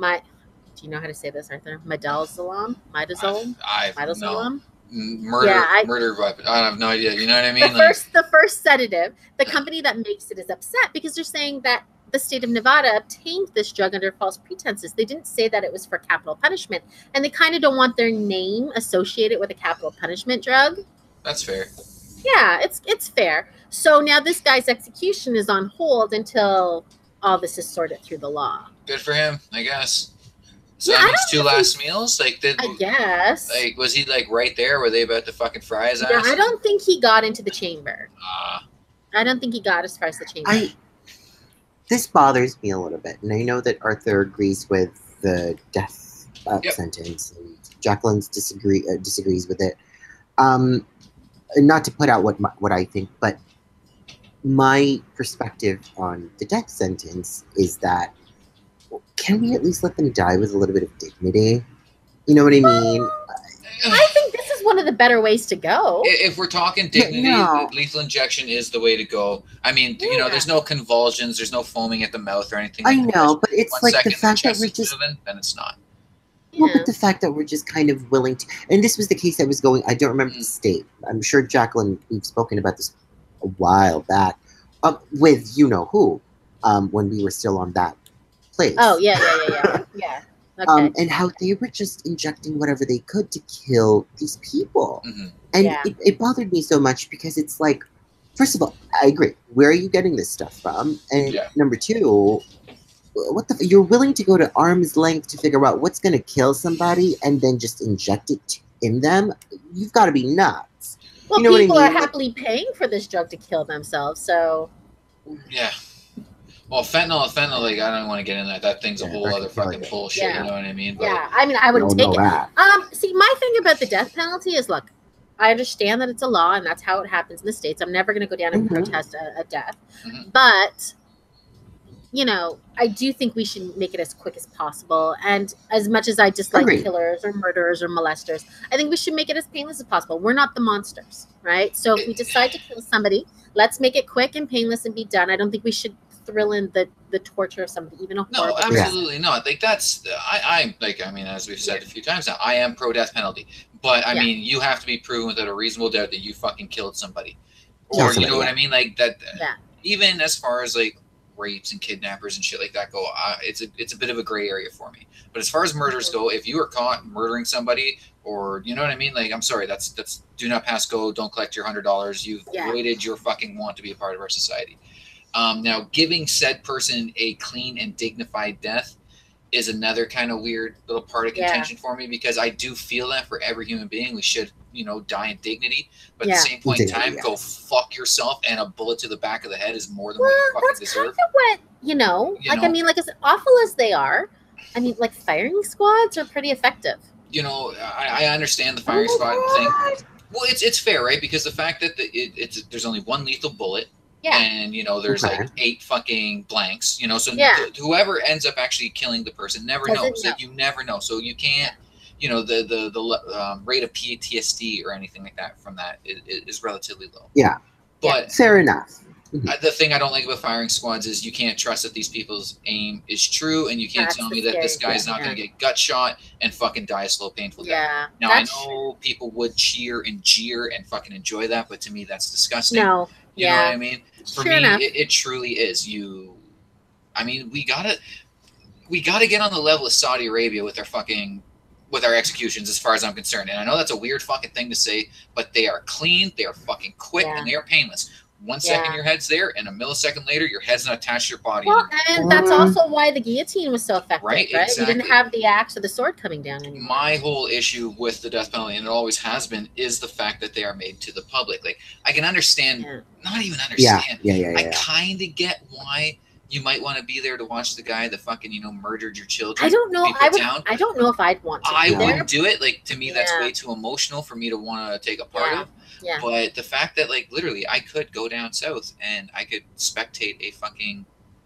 you know how to say this, Arthur? Midazolam? Midazolam? Murder weapon. I have no idea. You know what I mean? The first sedative, the company that makes it is upset because they're saying that the state of Nevada obtained this drug under false pretenses. They didn't say that it was for capital punishment, and they kind of don't want their name associated with a capital punishment drug. That's fair. Yeah, it's fair. So now this guy's execution is on hold until all this is sorted through the law. Good for him, I guess. So that means 2 last meals? I guess. Like, was he like right there? Were they about to fucking fry his ass? Yeah, I don't think he got into the chamber. I don't think he got as far as the chamber. This bothers me a little bit, and I know that Arthur agrees with the death sentence, and Jacqueline disagrees with it. Not to put out what I think, but my perspective on the death sentence is that, can we at least let them die with a little bit of dignity? You know what I mean? I think this is one of the better ways to go. If we're talking dignity, lethal injection is the way to go. I mean, you know, there's no convulsions, there's no foaming at the mouth or anything. I know, but it's like the fact that we're just moving, then it's not. Well, but the fact that we're just kind of willing to, and this was the case I was going, I don't remember the state. I'm sure, Jacqueline, we've spoken about this a while back, with you-know-who, when we were still on that place. Oh, yeah. Okay. And how they were just injecting whatever they could to kill these people. And it bothered me so much because it's like, first of all, I agree. Where are you getting this stuff from? And number two, you're willing to go to arm's length to figure out what's going to kill somebody and then just inject it in them? You've got to be nuts. Well, you know people what I mean? are happily paying for this drug to kill themselves, so... Yeah. Well, fentanyl, like, I don't want to get into that. That thing's a whole other fucking bullshit, you know what I mean? But, I mean, I wouldn't take it. See, my thing about the death penalty is, look, I understand that it's a law and that's how it happens in the States. I'm never going to go down and protest a death. But, you know, I do think we should make it as quick as possible. And as much as I dislike killers or murderers or molesters, I think we should make it as painless as possible. We're not the monsters, right? So if we decide to kill somebody, let's make it quick and painless and be done. I don't think we should thrill in the torture of somebody, even a horrible No, absolutely not. Like, that's I'm like, I mean, as we've said a few times now, I am pro death penalty, but I mean, you have to be proven without a reasonable doubt that you fucking killed somebody, or you know what I mean, like that. Even as far as like rapes and kidnappers and shit like that go, it's a bit of a gray area for me. But as far as murders go, if you are caught murdering somebody, or you know what I mean, like, I'm sorry, that's do not pass go. Don't collect your $100. You've waited your fucking want to be a part of our society. Now, giving said person a clean and dignified death is another kind of weird little part of contention for me, because I do feel that for every human being, we should, you know, die in dignity. But at the same point in time, go fuck yourself, and a bullet to the back of the head is more than what you fucking deserve. Kind of what, you know, I mean, like, as awful as they are, I mean, like, firing squads are pretty effective. You know, I understand the firing squad thing. Well, it's fair, right? Because the fact that there's only one lethal bullet. And, you know, there's like 8 fucking blanks, you know, so whoever ends up actually killing the person never knows. Like, you never know. So you can't, you know, the rate of PTSD or anything like that from that is relatively low. Yeah. But fair enough. The thing I don't like about firing squads is you can't trust that these people's aim is true, and you can't tell me that this guy's not going to get gut shot and fucking die a slow, painful death. Now, I know people would cheer and jeer and fucking enjoy that, but to me, that's disgusting. No. You know what I mean? For me, it truly is. I mean, we gotta get on the level of Saudi Arabia with our executions, as far as I'm concerned. And I know that's a weird fucking thing to say, but they are clean, they are fucking quick, and they are painless. 1 second your head's there, and a millisecond later your head's not attached to your body. Well, and that's also why the guillotine was so effective, right? Exactly. You didn't have the axe or the sword coming down anymore. My whole issue with the death penalty, and it always has been, is the fact that they are made to the public. Like, I can understand, not even understand. I kind of get why you might want to be there to watch the guy that fucking, you know, murdered your children. I don't know. I don't know if I'd want to. I wouldn't do it. Like, to me, that's way too emotional for me to want to take a part of. Yeah. But the fact that, like, literally, I could go down south and I could spectate a fucking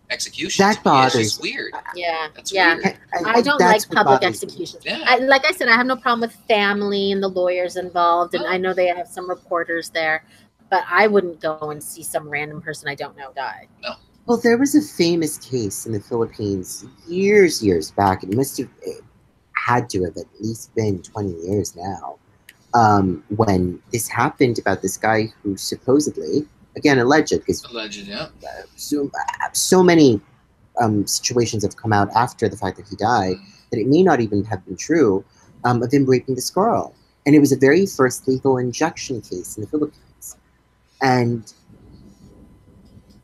execution. That bothers. It's just weird. Yeah, that's yeah. weird. I don't like public executions. Yeah. Like I said, I have no problem with family and the lawyers involved, and I know they have some reporters there, but I wouldn't go and see some random person I don't know die. No. Well, there was a famous case in the Philippines years back. It must have had to have at least been 20 years now, when this happened about this guy who supposedly, again, alleged, because yeah. So many situations have come out after the fact that he died that it may not even have been true, of him raping this girl. And it was a very first lethal injection case in the Philippines. And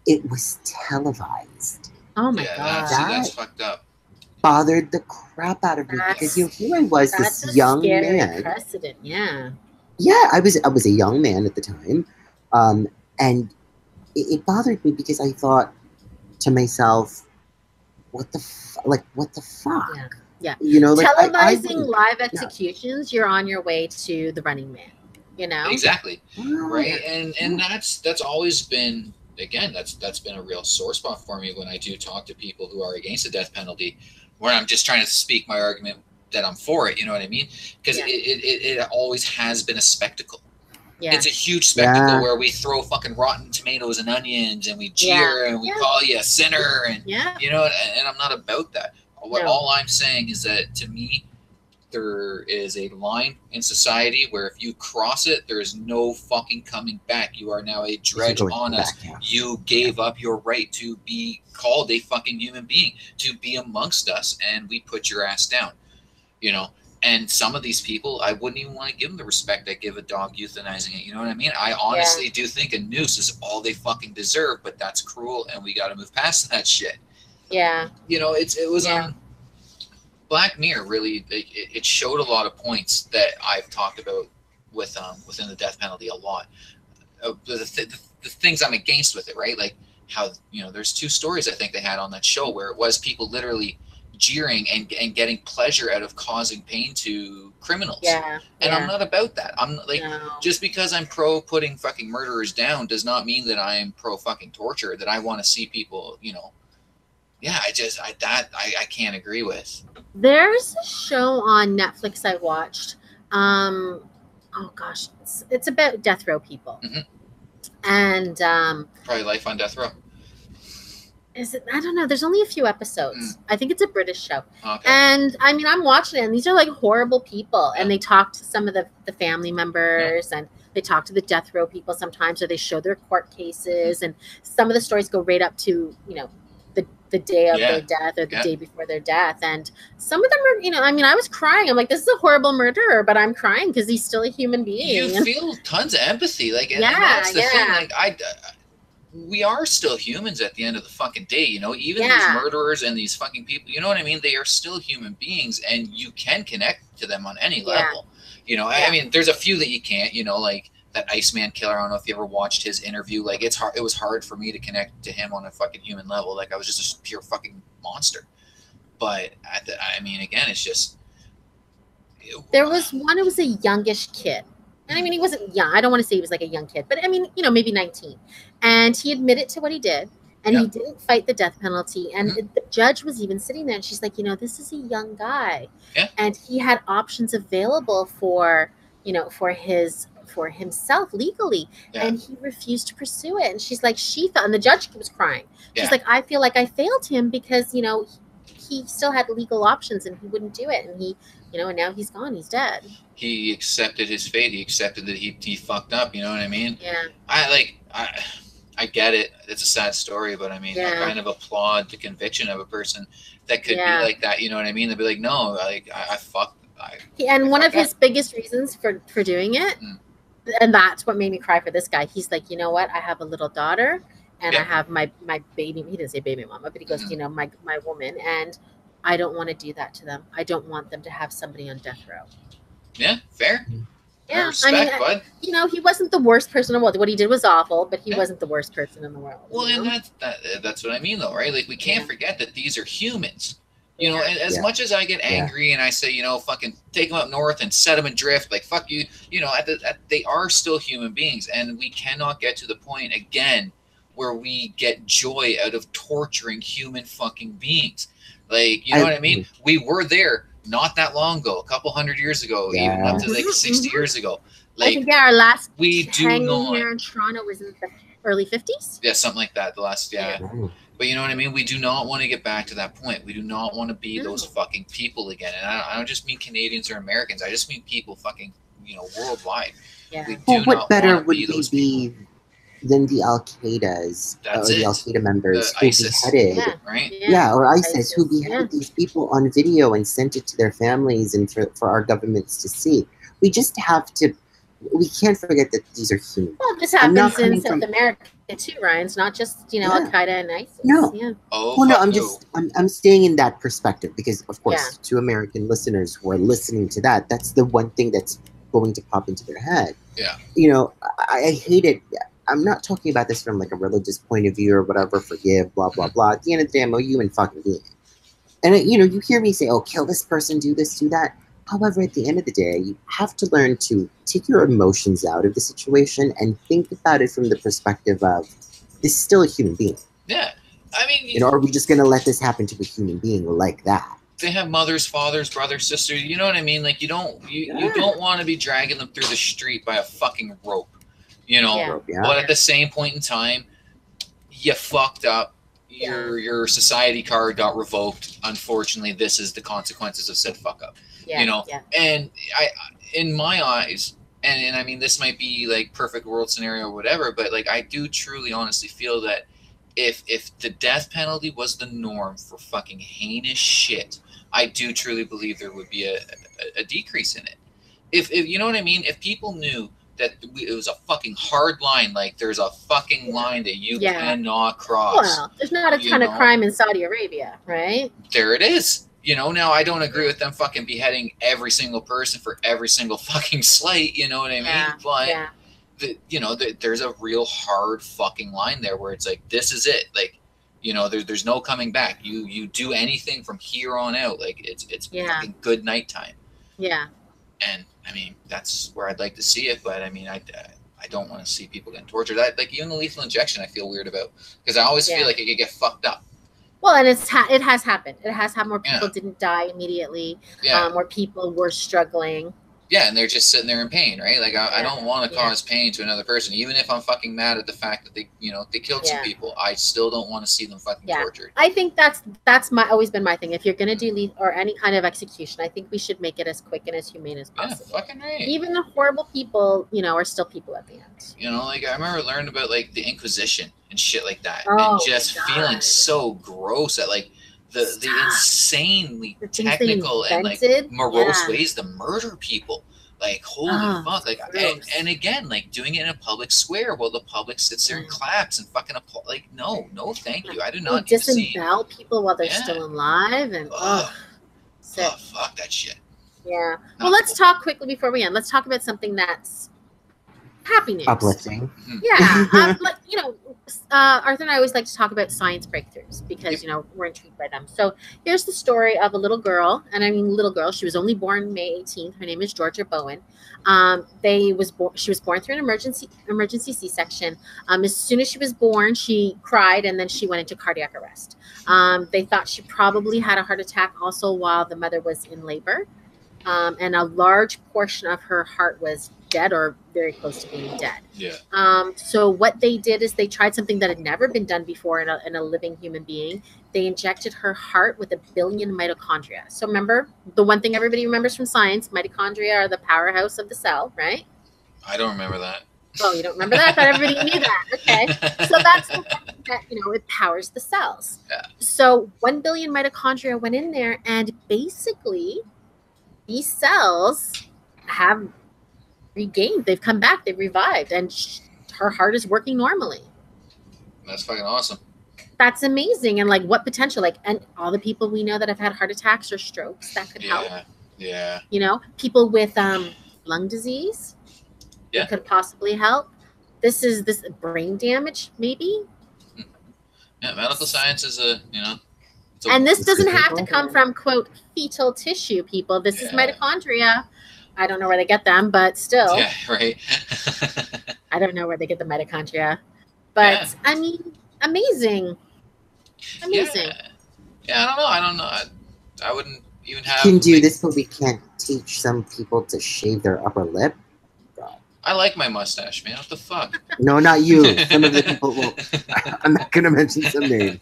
it was televised. Oh my God. That's fucked up. Bothered the crap out of me because here I was, this young man. Precedent, yeah. Yeah, I was a young man at the time, and it bothered me because I thought to myself, what the fuck? Yeah. You know, like televising live executions, you're on your way to the Running Man. You know, exactly, right? And that's always been, again, that's been a real sore spot for me when I do talk to people who are against the death penalty, where I'm just trying to speak my argument that I'm for it. You know what I mean? Because it always has been a spectacle. Yeah. It's a huge spectacle where we throw fucking rotten tomatoes and onions and we jeer and we call you a sinner and you know, and I'm not about that. All I'm saying is that to me, there is a line in society where if you cross it, there is no fucking coming back. You are now a dredge on us. You gave up your right to be called a fucking human being, to be amongst us, and we put your ass down. You know? And some of these people, I wouldn't even want to give them the respect I give a dog euthanizing it. You know what I mean? I honestly do think a noose is all they fucking deserve, but that's cruel, and we got to move past that shit. Yeah. You know, it was Black Mirror really, it showed a lot of points that I've talked about with within the death penalty a lot. The things I'm against with it, right? Like how, you know, there's 2 stories I think they had on that show where it was people literally jeering and getting pleasure out of causing pain to criminals. Yeah. And I'm not about that. I'm like, just because I'm pro putting fucking murderers down does not mean that I am pro fucking torture, that I want to see people, you know. Yeah, I can't agree with. There's a show on Netflix I watched. Oh gosh, it's about death row people. And probably Life on Death Row. Is it? I don't know. There's only a few episodes. I think it's a British show. Okay. And I mean, I'm watching it, and these are like horrible people. And they talk to some of the family members, and they talk to the death row people sometimes, or they show their court cases. And some of the stories go right up to, you know, the day of their death or the day before their death. And some of them are, you know, I mean, I was crying. I'm like, this is a horrible murderer, but I'm crying because he's still a human being. You feel tons of empathy. Like, and that's the thing. Like, we are still humans at the end of the fucking day, you know, even these murderers and these fucking people, you know what I mean? They are still human beings, and you can connect to them on any level. You know, I mean, there's a few that you can't, you know, like that Iceman killer. I don't know if you ever watched his interview. Like, it's hard. It was hard for me to connect to him on a fucking human level. Like, I was just a pure fucking monster. But I mean, again, it's just. There was one. It was a youngish kid, and I mean, he wasn't young. I don't want to say he was like a young kid, but I mean, you know, maybe 19. And he admitted to what he did, and he didn't fight the death penalty. And the judge was even sitting there, and she's like, you know, this is a young guy, and he had options available for, you know, for himself legally, and he refused to pursue it. And she's like, she felt, and the judge was crying. She's like, I feel like I failed him because, you know, he still had legal options and he wouldn't do it. And he, you know, and now he's gone. He's dead. He accepted his fate. He accepted that he fucked up. You know what I mean? Yeah. I get it. It's a sad story, but I mean, I kind of applaud the conviction of a person that could be like that. You know what I mean? They'd be like, no, like I fucked. And one of his biggest reasons for doing it, and that's what made me cry for this guy. He's like, you know what? I have a little daughter, and I have my baby. He didn't say baby mama, but he goes, you know, my woman, and I don't want to do that to them. I don't want them to have somebody on death row. Yeah, fair. Yeah, respect, I mean, bud. You know, he wasn't the worst person in the world. What he did was awful, but he wasn't the worst person in the world. Well, you know? and that's what I mean, though, right? Like, we can't forget that these are humans. You know, and as much as I get angry and I say, you know, fucking take them up north and set them adrift, like, fuck you, you know, they are still human beings, and we cannot get to the point, again, where we get joy out of torturing human fucking beings. Like, you know what I mean? We were there not that long ago, a couple hundred years ago, even up to like 60 years ago. Like, I think our last we do not here in Toronto was in the early 50s. Yeah, something like that. The last, But you know what I mean? We do not want to get back to that point. We do not want to be those fucking people again. And I don't just mean Canadians or Americans. I just mean people fucking, you know, worldwide. Yeah. We do well, what not better want to would be those be than the Al-Qaeda's or the Al-Qaeda members who ISIS, beheaded, right? or ISIS, who beheaded these people on video and sent it to their families and for our governments to see. We just have to. We can't forget that these are humans. Well, this happens in South America too, Ryan. It's not just Al Qaeda and ISIS. No. Yeah. Oh, well, no. I'm staying in that perspective because, of course, to American listeners who are listening to that, that's the one thing that's going to pop into their head. Yeah. You know, I hate it. I'm not talking about this from like a religious point of view or whatever. Forgive, blah blah blah. At the end of the day, I'm a human fucking being. And you hear me say, "Oh, kill this person, do this, do that." However, at the end of the day, you have to learn to take your emotions out of the situation and think about it from the perspective of this is still a human being. Yeah. I mean, are we just going to let this happen to a human being like that? They have mothers, fathers, brothers, sisters. You know what I mean? Like, you don't want to be dragging them through the street by a fucking rope, But at the same point in time, you fucked up. Your society card got revoked. Unfortunately, this is the consequences of said fuck up. And I, in my eyes, and I mean, this might be like perfect world scenario or whatever, but like I do truly honestly feel that if the death penalty was the norm for fucking heinous shit, I do truly believe there would be a decrease in it. If you know what I mean? If people knew that it was a fucking hard line, like there's a fucking line that you cannot cross. Well, there's not a ton of crime in Saudi Arabia, right? There it is. Now I don't agree with them fucking beheading every single person for every single fucking slight, you know what I mean? But there's a real hard fucking line there where it's like, this is it. Like, there's no coming back. You do anything from here on out, like it's fucking good nighttime. Yeah. And I mean, that's where I'd like to see it, but I mean, I don't want to see people getting tortured. Like even the lethal injection, I feel weird about because I always feel like it could get fucked up. Well, and it has happened. It has happened where people didn't die immediately, where people were struggling. Yeah, and they're just sitting there in pain, right? Like I don't want to cause pain to another person, even if I'm fucking mad at the fact that they killed some people. I still don't want to see them fucking tortured. I think that's always been my thing. If you're gonna do lethal or any kind of execution, I think we should make it as quick and as humane as possible. Yeah, fucking right. Even the horrible people, are still people at the end. Like I remember learning about like the Inquisition and shit like that, and just feeling so gross at like the insanely technical and like morose ways to murder people. Like holy fuck! Like and again, like doing it in a public square while the public sits there and claps and fucking applaud. Like no, thank you. I do not need to see disembowel people while they're still alive and fuck that shit. Yeah. Well, let's talk quickly before we end. Let's talk about something that's happy news. Uplifting. Yeah. Arthur and I always like to talk about science breakthroughs because, we're intrigued by them. So here's the story of a little girl, and I mean little girl. She was only born May 18th. Her name is Georgia Bowen. She was born through an emergency C-section. As soon as she was born, she cried, and then she went into cardiac arrest. They thought she probably had a heart attack also while the mother was in labor. And a large portion of her heart was dead or very close to being dead. Yeah. So what they did is they tried something that had never been done before in a living human being. They injected her heart with 1 billion mitochondria. So remember, the one thing everybody remembers from science, mitochondria are the powerhouse of the cell, right? I don't remember that. Oh, you don't remember that? I thought everybody knew that. Okay. So that's the one that, it powers the cells. Yeah. So 1 billion mitochondria went in there, and basically these cells have regained. They've come back. They've revived, and her heart is working normally. That's fucking awesome. That's amazing. And like, what potential? Like, and all the people we know that have had heart attacks or strokes that could help. Yeah. People with lung disease. Yeah. Could possibly help. This brain damage, maybe. Yeah, medical science is and this doesn't have to come from, quote, fetal tissue, people. This is mitochondria. I don't know where they get them, but still. Yeah, right. I don't know where they get the mitochondria. But I mean, amazing. Yeah, I don't know. I wouldn't even have. We can do this, but we can't teach some people to shave their upper lip. God. I like my mustache, man. What the fuck? No, not you. Some of the people will. I'm not gonna mention some names.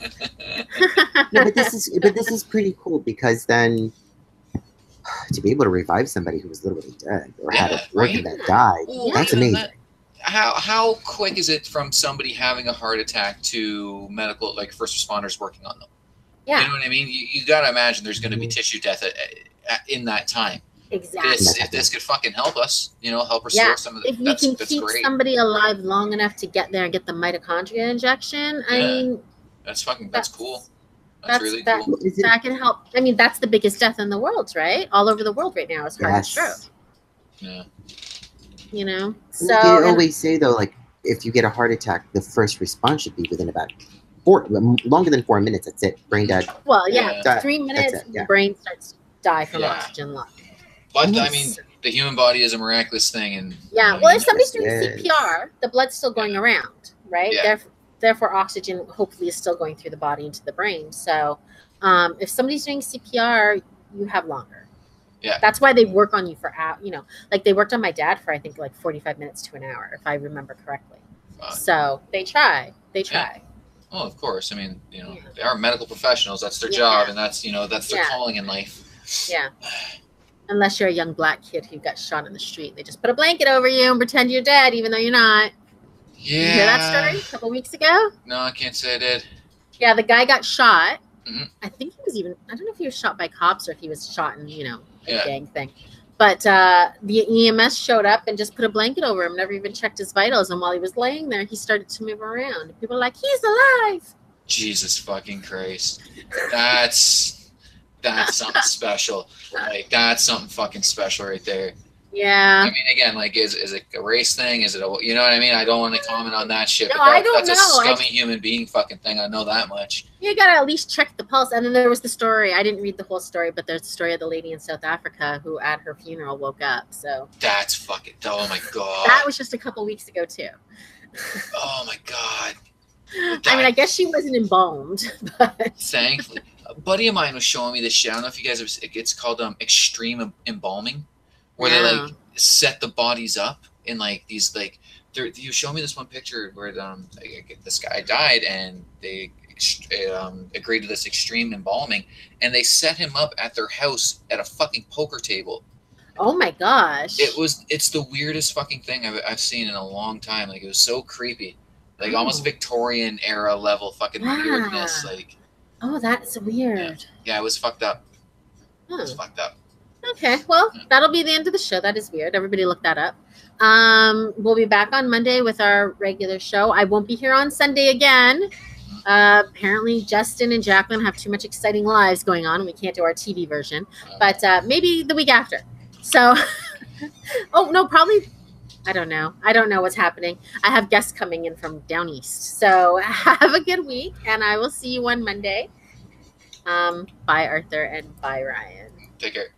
No, but this is pretty cool because then to be able to revive somebody who was literally dead or had a organ that died, that's amazing. How quick is it from somebody having a heart attack to medical, like first responders working on them? Yeah. You know what I mean? You got to imagine there's going to be tissue death in that time. Exactly. If this could fucking help us, help restore some of the. If we can keep somebody alive long enough to get there and get the mitochondria injection, I mean, that's cool. That's really cool. That can help. I mean, that's the biggest death in the world, right? All over the world right now is heart and stroke. Yeah. So they always say though, like if you get a heart attack, the first response should be within about longer than 4 minutes. That's it. Brain dead. Well, 3 minutes, the brain starts to die from oxygen loss. But I mean, the human body is a miraculous thing, and well, if somebody's doing CPR, the blood's still going around, right? Yeah. Therefore, oxygen hopefully is still going through the body into the brain. So, if somebody's doing CPR, you have longer. Yeah. That's why they work on you for like they worked on my dad for I think like 45 minutes to an hour, if I remember correctly. So they try. Yeah. Oh, of course. I mean, they are medical professionals. That's their job, and that's their calling in life. Yeah. Unless you're a young black kid who got shot in the street, they just put a blanket over you and pretend you're dead, even though you're not. Yeah. Did you hear that story a couple weeks ago? No, I can't say I did. Yeah, the guy got shot. Mm-hmm. I think I don't know if he was shot by cops or if he was shot in, a gang thing. But the EMS showed up and just put a blanket over him, never even checked his vitals. And while he was laying there, he started to move around. People were like, he's alive. Jesus fucking Christ. That's something special. Like, that's something fucking special right there. Yeah. I mean, again, like, is it a race thing? Is it you know what I mean? I don't want to comment on that shit. No, but I don't that's know. a scummy human being fucking thing. I know that much. You gotta at least check the pulse. And then there was the story. I didn't read the whole story, but there's the story of the lady in South Africa who at her funeral woke up. So that's fucking. Oh my god. That was just a couple weeks ago too. Oh my god. I mean, I guess she wasn't embalmed, but thankfully, a buddy of mine was showing me this shit. I don't know if you guys have. It's called extreme embalming, where they like set the bodies up in like these like. You show me this one picture where this guy died and they agreed to this extreme embalming, and they set him up at their house at a fucking poker table. Oh my gosh! It's the weirdest fucking thing I've seen in a long time. Like, it was so creepy. Like almost Victorian era level fucking weirdness. Like, oh, that's weird. Yeah, it was fucked up. It was fucked up. Okay, well, that'll be the end of the show. That is weird. Everybody look that up. We'll be back on Monday with our regular show. I won't be here on Sunday again. Apparently, Justin and Jacqueline have too much exciting lives going on, and we can't do our TV version. But maybe the week after. So, oh no, probably. I don't know. I don't know what's happening. I have guests coming in from down east. So have a good week, and I will see you on Monday. Bye, Arthur, and bye, Ryan. Take care.